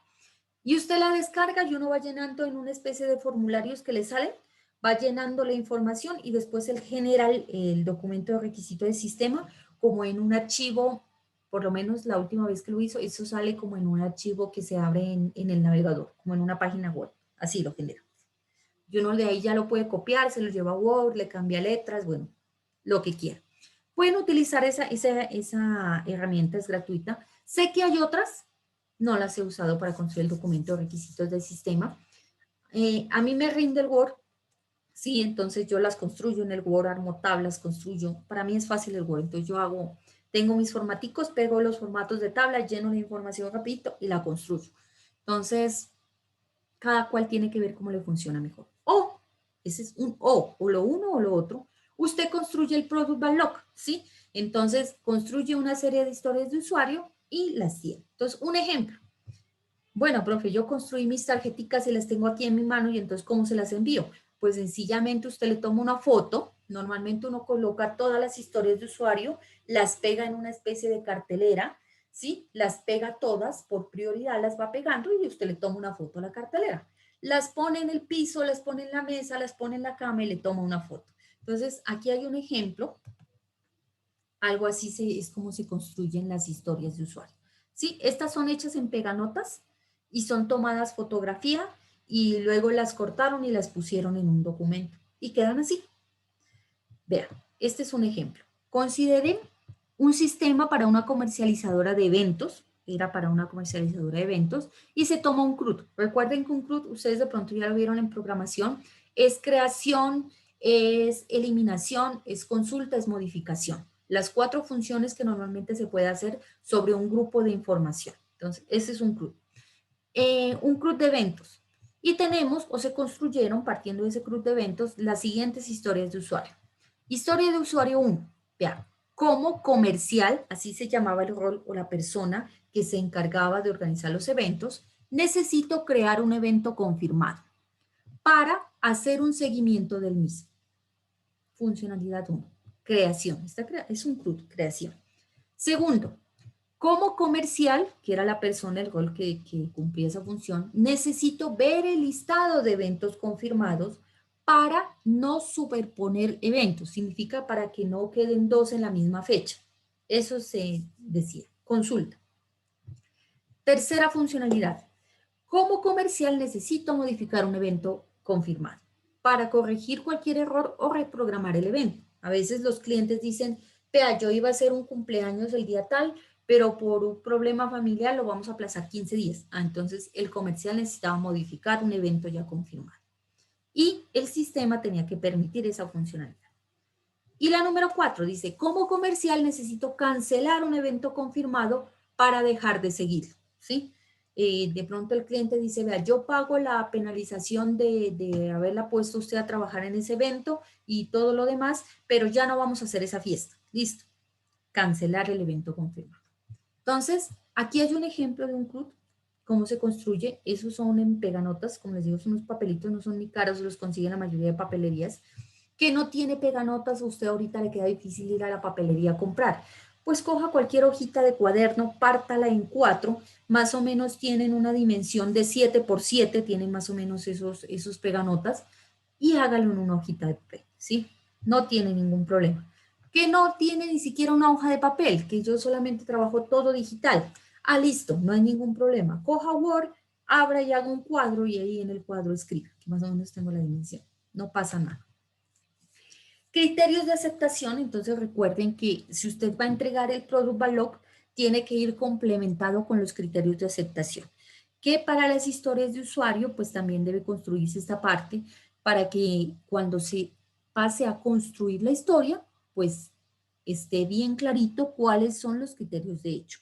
Y usted la descarga y uno va llenando en una especie de formularios que le salen, va llenando la información y después él genera el documento de requisito del sistema como en un archivo, por lo menos la última vez que lo hizo, eso sale como en un archivo que se abre en el navegador, como en una página web, así lo genera. Y uno de ahí ya lo puede copiar, se lo lleva a Word, le cambia letras, bueno, lo que quiera. Pueden utilizar esa herramienta, es gratuita. Sé que hay otras, no las he usado para construir el documento de requisitos del sistema. A mí me rinde el Word, sí, entonces yo las construyo en el Word, armo tablas, construyo. Para mí es fácil el Word, entonces yo tengo mis formaticos, pego los formatos de tabla, lleno la información rapidito y la construyo. Entonces, cada cual tiene que ver cómo le funciona mejor. O, ese es un o lo uno o lo otro. Usted construye el Product Backlog, ¿sí? Entonces, construye una serie de historias de usuario y las tiene. Entonces, un ejemplo. Bueno, profe, yo construí mis tarjeticas y las tengo aquí en mi mano y entonces, ¿cómo se las envío? Pues sencillamente usted le toma una foto, normalmente uno coloca todas las historias de usuario, las pega en una especie de cartelera, ¿sí? Las pega todas, por prioridad las va pegando y usted le toma una foto a la cartelera. Las pone en el piso, las pone en la mesa, las pone en la cama y le toma una foto. Entonces, aquí hay un ejemplo, algo así es como se construyen las historias de usuario. ¿Sí? Estas son hechas en peganotas y son tomadas fotografía y luego las cortaron y las pusieron en un documento y quedan así. Vean, este es un ejemplo. Consideren un sistema para una comercializadora de eventos, era para una comercializadora de eventos, y se toma un CRUD. Recuerden que un CRUD, ustedes de pronto ya lo vieron en programación, es creación, es eliminación, es consulta, es modificación. Las 4 funciones que normalmente se puede hacer sobre un grupo de información. Entonces, ese es un CRUD. Un CRUD de eventos. Y tenemos, o se construyeron, partiendo de ese CRUD de eventos, las siguientes historias de usuario. Historia de usuario 1. Vean, como comercial, así se llamaba el rol o la persona que se encargaba de organizar los eventos, necesito crear un evento confirmado para hacer un seguimiento del mismo. Funcionalidad 1. Creación. Esta es un CRUD, creación. Segundo, como comercial, que era la persona, el rol que cumplía esa función, necesito ver el listado de eventos confirmados para no superponer eventos. Significa para que no queden 2 en la misma fecha. Eso se decía. Consulta. Tercera funcionalidad. Como comercial necesito modificar un evento confirmado para corregir cualquier error o reprogramar el evento. A veces los clientes dicen, vea, yo iba a hacer un cumpleaños el día tal, pero por un problema familiar lo vamos a aplazar 15 días. Entonces el comercial necesitaba modificar un evento ya confirmado. Y el sistema tenía que permitir esa funcionalidad. Y la número 4 dice, como comercial necesito cancelar un evento confirmado para dejar de seguirlo, ¿sí? De pronto el cliente dice, vea, yo pago la penalización de haberla puesto usted a trabajar en ese evento y todo lo demás, pero ya no vamos a hacer esa fiesta. Listo. Cancelar el evento confirmado. Entonces, aquí hay un ejemplo de un CRUD cómo se construye. Esos son en peganotas, como les digo, son unos papelitos, no son ni caros, los consiguen la mayoría de papelerías. Que no tiene peganotas, a usted ahorita le queda difícil ir a la papelería a comprar. Pues coja cualquier hojita de cuaderno, pártala en 4, más o menos tienen una dimensión de 7 por 7, tienen más o menos esos peganotas, y hágalo en una hojita de papel, ¿sí? No tiene ningún problema. Que no tiene ni siquiera una hoja de papel, que yo solamente trabajo todo digital. Ah, listo, no hay ningún problema. Coja Word, abra y haga un cuadro y ahí en el cuadro escriba, que más o menos tengo la dimensión. No pasa nada. Criterios de aceptación, entonces recuerden que si usted va a entregar el Product Backlog, tiene que ir complementado con los criterios de aceptación. Que para las historias de usuario, pues también debe construirse esta parte para que cuando se pase a construir la historia, pues esté bien clarito cuáles son los criterios de hecho.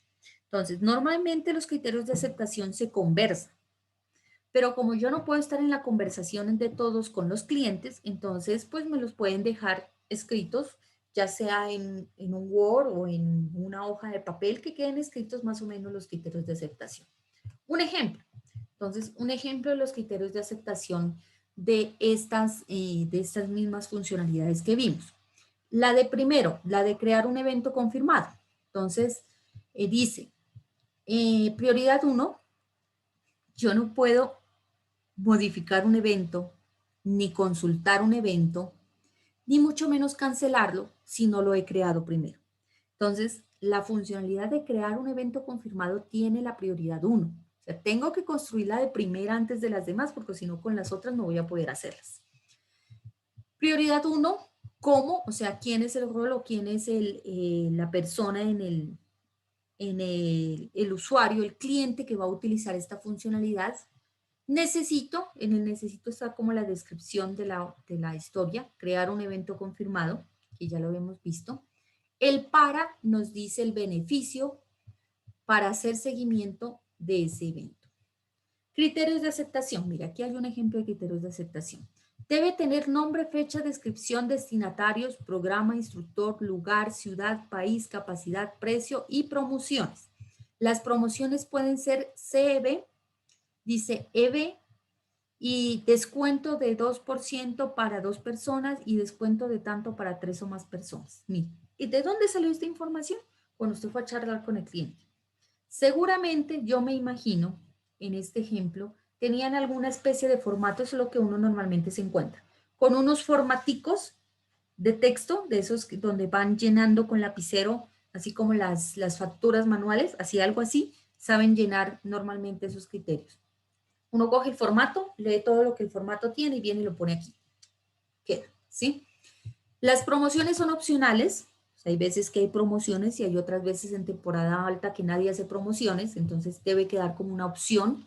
Entonces, normalmente los criterios de aceptación se conversan. Pero como yo no puedo estar en la conversación de todos con los clientes, entonces pues me los pueden dejar escritos, ya sea en un Word o en una hoja de papel, que queden escritos más o menos los criterios de aceptación. Un ejemplo. Entonces, un ejemplo de los criterios de aceptación de estas mismas funcionalidades que vimos. La de primero, la de crear un evento confirmado. Entonces, dice, prioridad 1, yo no puedo modificar un evento, ni consultar un evento, ni mucho menos cancelarlo si no lo he creado primero. Entonces, la funcionalidad de crear un evento confirmado tiene la prioridad 1. O sea, tengo que construirla de primera antes de las demás, porque si no con las otras no voy a poder hacerlas. Prioridad 1, ¿cómo? O sea, ¿quién es el rol o quién es la persona en el usuario, el cliente que va a utilizar esta funcionalidad? Necesito, en el necesito está como la descripción de la historia, crear un evento confirmado, que ya lo hemos visto. El para nos dice el beneficio para hacer seguimiento de ese evento. Criterios de aceptación. Mira, aquí hay un ejemplo de criterios de aceptación. Debe tener nombre, fecha, descripción, destinatarios, programa, instructor, lugar, ciudad, país, capacidad, precio y promociones. Las promociones pueden ser CEB, dice EB, y descuento de 2% para 2 personas y descuento de tanto para 3 o más personas. Mire, ¿y de dónde salió esta información? Cuando usted fue a charlar con el cliente. Seguramente, yo me imagino, en este ejemplo, tenían alguna especie de formato, eso es lo que uno normalmente se encuentra, con unos formaticos de texto, de esos donde van llenando con lapicero, así como las facturas manuales, así algo así, saben llenar normalmente esos criterios. Uno coge el formato, lee todo lo que el formato tiene y viene y lo pone aquí. Queda, ¿sí? Las promociones son opcionales. O sea, hay veces que hay promociones y hay otras veces en temporada alta que nadie hace promociones, entonces debe quedar como una opción.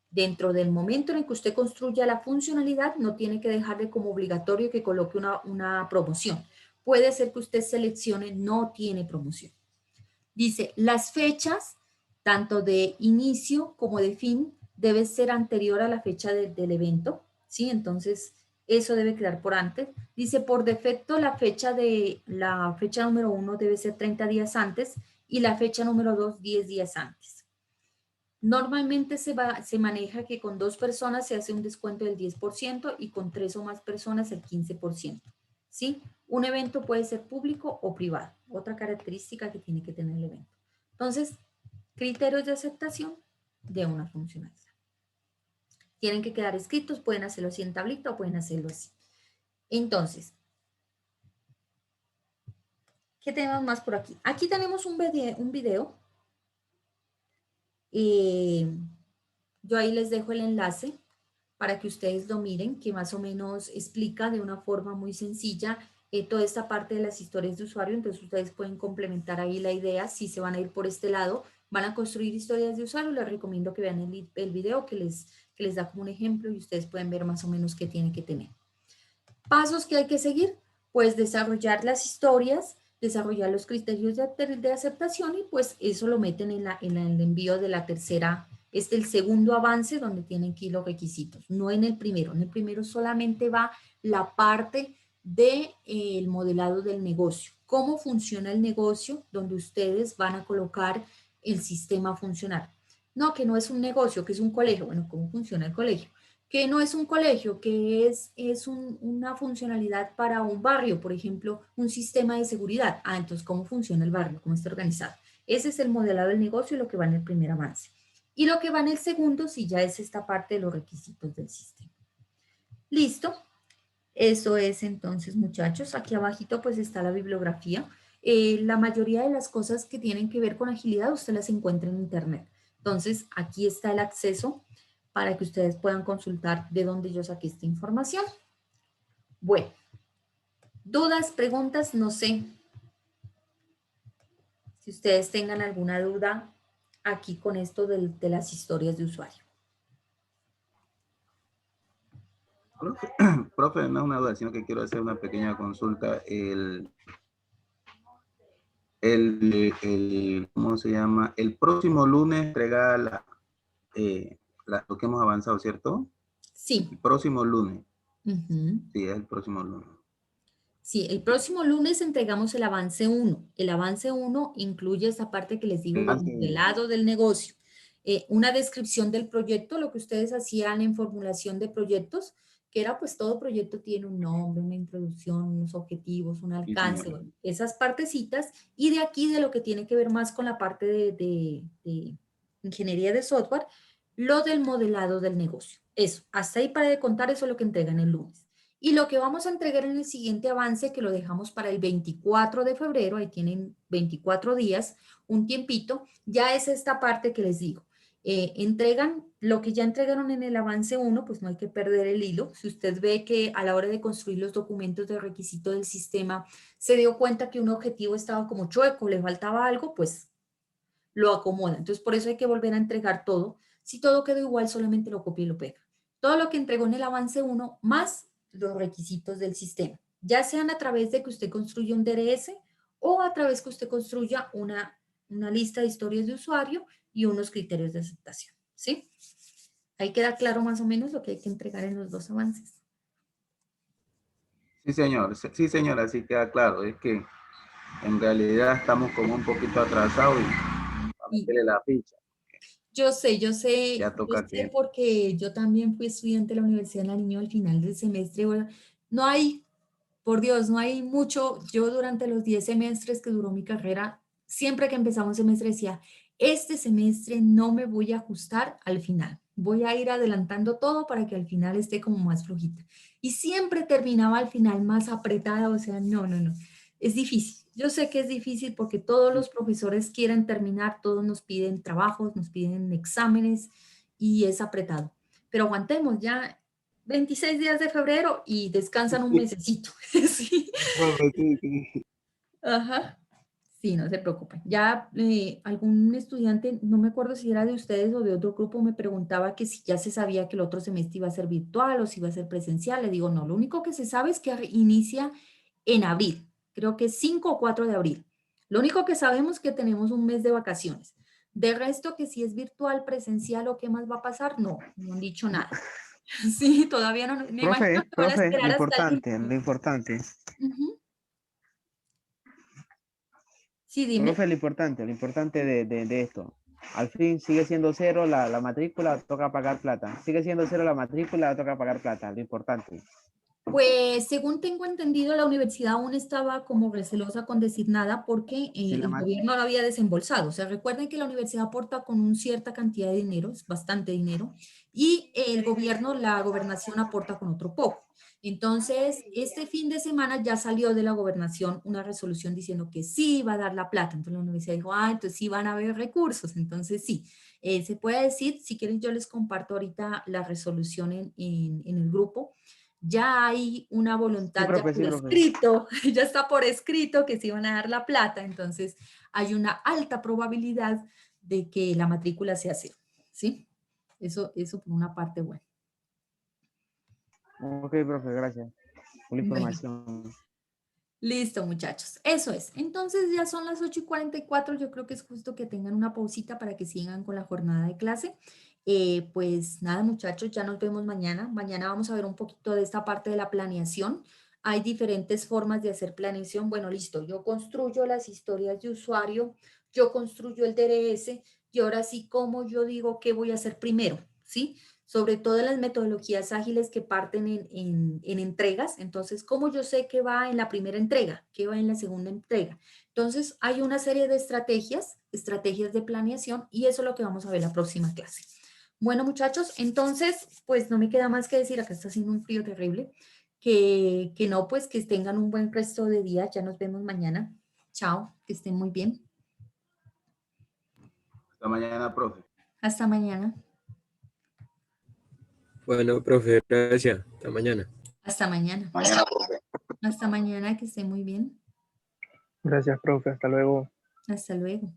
Dentro del momento en el que usted construya la funcionalidad, no tiene que dejarle como obligatorio que coloque una promoción. Puede ser que usted seleccione no tiene promoción. Dice, las fechas, tanto de inicio como de fin, debe ser anterior a la fecha del evento, ¿sí? Entonces, eso debe quedar por antes. Dice, por defecto, la fecha número 1 debe ser 30 días antes y la fecha número 2, 10 días antes. Normalmente se maneja que con 2 personas se hace un descuento del 10% y con 3 o más personas el 15%, ¿sí? Un evento puede ser público o privado, otra característica que tiene que tener el evento. Entonces, criterios de aceptación de una funcionalidad. Tienen que quedar escritos, pueden hacerlo así en tablita o pueden hacerlo así. Entonces, ¿qué tenemos más por aquí? Aquí tenemos un video. Yo ahí les dejo el enlace para que ustedes lo miren, que más o menos explica de una forma muy sencilla toda esta parte de las historias de usuario. Entonces ustedes pueden complementar ahí la idea. Si se van a ir por este lado, van a construir historias de usuario, les recomiendo que vean el video que les da como un ejemplo y ustedes pueden ver más o menos qué tienen que tener. Pasos que hay que seguir, pues desarrollar las historias, desarrollar los criterios de aceptación y pues eso lo meten en el envío de la tercera, el segundo avance donde tienen que ir los requisitos, no en el primero. En el primero solamente va la parte del modelado del negocio, cómo funciona el negocio, donde ustedes van a colocar el sistema a funcionar. No, que no es un negocio, que es un colegio. Bueno, ¿cómo funciona el colegio? Que no es un colegio, que una funcionalidad para un barrio, por ejemplo, un sistema de seguridad. Ah, entonces, ¿cómo funciona el barrio? ¿Cómo está organizado? Ese es el modelado del negocio y lo que va en el primer avance. Y lo que va en el segundo, sí, ya es esta parte de los requisitos del sistema. Listo. Eso es entonces, muchachos. Aquí abajito pues está la bibliografía. La mayoría de las cosas que tienen que ver con agilidad usted las encuentra en internet. Entonces, aquí está el acceso para que ustedes puedan consultar de dónde yo saqué esta información. Bueno, dudas, preguntas, no sé si ustedes tengan alguna duda aquí con esto de las historias de usuario. Profe, profe, no es una duda, sino que quiero hacer una pequeña consulta. ¿Cómo se llama? El próximo lunes entrega lo que hemos avanzado, ¿cierto? Sí. El próximo lunes. Uh-huh. Sí, es el próximo lunes. Sí, el próximo lunes entregamos el avance 1. El avance 1 incluye esa parte que les digo del modelado del negocio, una descripción del proyecto, lo que ustedes hacían en formulación de proyectos, que era pues todo proyecto tiene un nombre, una introducción, unos objetivos, un alcance, Sí, bueno, esas partecitas, y de aquí de lo que tiene que ver más con la parte de ingeniería de software, lo del modelado del negocio. Eso, hasta ahí para de contar, eso es lo que entregan el lunes. Y lo que vamos a entregar en el siguiente avance, que lo dejamos para el 24 de febrero, ahí tienen 24 días, un tiempito, ya es esta parte que les digo. Entregan lo que ya entregaron en el avance 1, pues no hay que perder el hilo. Si usted ve que a la hora de construir los documentos de requisito del sistema se dio cuenta que un objetivo estaba como chueco, le faltaba algo, pues lo acomoda. Entonces, por eso hay que volver a entregar todo. Si todo quedó igual, solamente lo copia y lo pega. Todo lo que entregó en el avance 1 más los requisitos del sistema, ya sean a través de que usted construya un DRS o a través que usted construya una lista de historias de usuario y unos criterios de aceptación. ¿Sí? Ahí queda claro más o menos lo que hay que entregar en los dos avances. Sí, señor. Sí, señora, así queda claro. Es que en realidad estamos como un poquito atrasados y a meterle la ficha. Yo sé Ya toca que... porque yo también fui estudiante de la Universidad de Nariño al final del semestre. Bueno, no hay, por Dios, no hay mucho. Yo durante los 10 semestres que duró mi carrera, siempre que empezaba un semestre decía, este semestre no me voy a ajustar al final. Voy a ir adelantando todo para que al final esté como más flojita. Y siempre terminaba al final más apretada, o sea, no, no, no. Es difícil. Yo sé que es difícil porque todos los profesores quieren terminar, todos nos piden trabajos, nos piden exámenes y es apretado. Pero aguantemos ya 26 días de febrero y descansan un mesecito. Sí. Sí, sí. Ajá. Sí, no se preocupen. Ya algún estudiante, no me acuerdo si era de ustedes o de otro grupo, me preguntaba que si ya se sabía que el otro semestre iba a ser virtual o si iba a ser presencial. Le digo, no, lo único que se sabe es que inicia en abril, creo que es 5 o 4 de abril. Lo único que sabemos es que tenemos un mes de vacaciones. De resto, que si es virtual, presencial o qué más va a pasar, no, no han dicho nada. Sí, todavía no, me imagino que van a Profe, esperar hasta el lo último. importante, Ujú. Sí, dime. lo importante de esto. Al fin sigue siendo cero la matrícula, toca pagar plata. Sigue siendo cero la matrícula, toca pagar plata, lo importante. Pues según tengo entendido, la universidad aún estaba como recelosa con decir nada porque Si la el mat- gobierno lo había desembolsado. O sea, recuerden que la universidad aporta con una cierta cantidad de dinero, es bastante dinero, y el gobierno, la gobernación aporta con otro poco. Entonces, este fin de semana ya salió de la gobernación una resolución diciendo que sí va a dar la plata. Entonces la universidad dijo, ah, entonces sí van a haber recursos. Entonces sí, se puede decir, si quieren yo les comparto ahorita la resolución en el grupo. Ya hay una voluntad, ya sí, por profe. escrito, ya está por escrito que se iban a dar la plata, entonces hay una alta probabilidad de que la matrícula sea cero, ¿sí? Eso por una parte buena. Ok, profe, gracias por la Bueno, información. listo, muchachos. Eso es. Entonces ya son las 8:44. Yo creo que es justo que tengan una pausita para que sigan con la jornada de clase. Pues nada, muchachos, ya nos vemos mañana. Mañana vamos a ver un poquito de esta parte de la planeación. Hay diferentes formas de hacer planeación. Bueno, listo. Yo construyo las historias de usuario, yo construyo el DRS, y ahora sí, cómo yo digo qué voy a hacer primero, ¿sí? Sobre todo en las metodologías ágiles que parten en entregas. Entonces, ¿cómo yo sé qué va en la primera entrega? ¿Qué va en la segunda entrega? Entonces, hay una serie de estrategias de planeación, y eso es lo que vamos a ver la próxima clase. Bueno, muchachos, entonces, pues no me queda más que decir, acá está haciendo un frío terrible, que no, pues que tengan un buen resto de día. Ya nos vemos mañana. Chao, que estén muy bien. Hasta mañana, profe. Hasta mañana. Bueno, profe, gracias. Hasta mañana. Hasta mañana. Mañana, profe. Hasta mañana, que estén muy bien. Gracias, profe. Hasta luego. Hasta luego.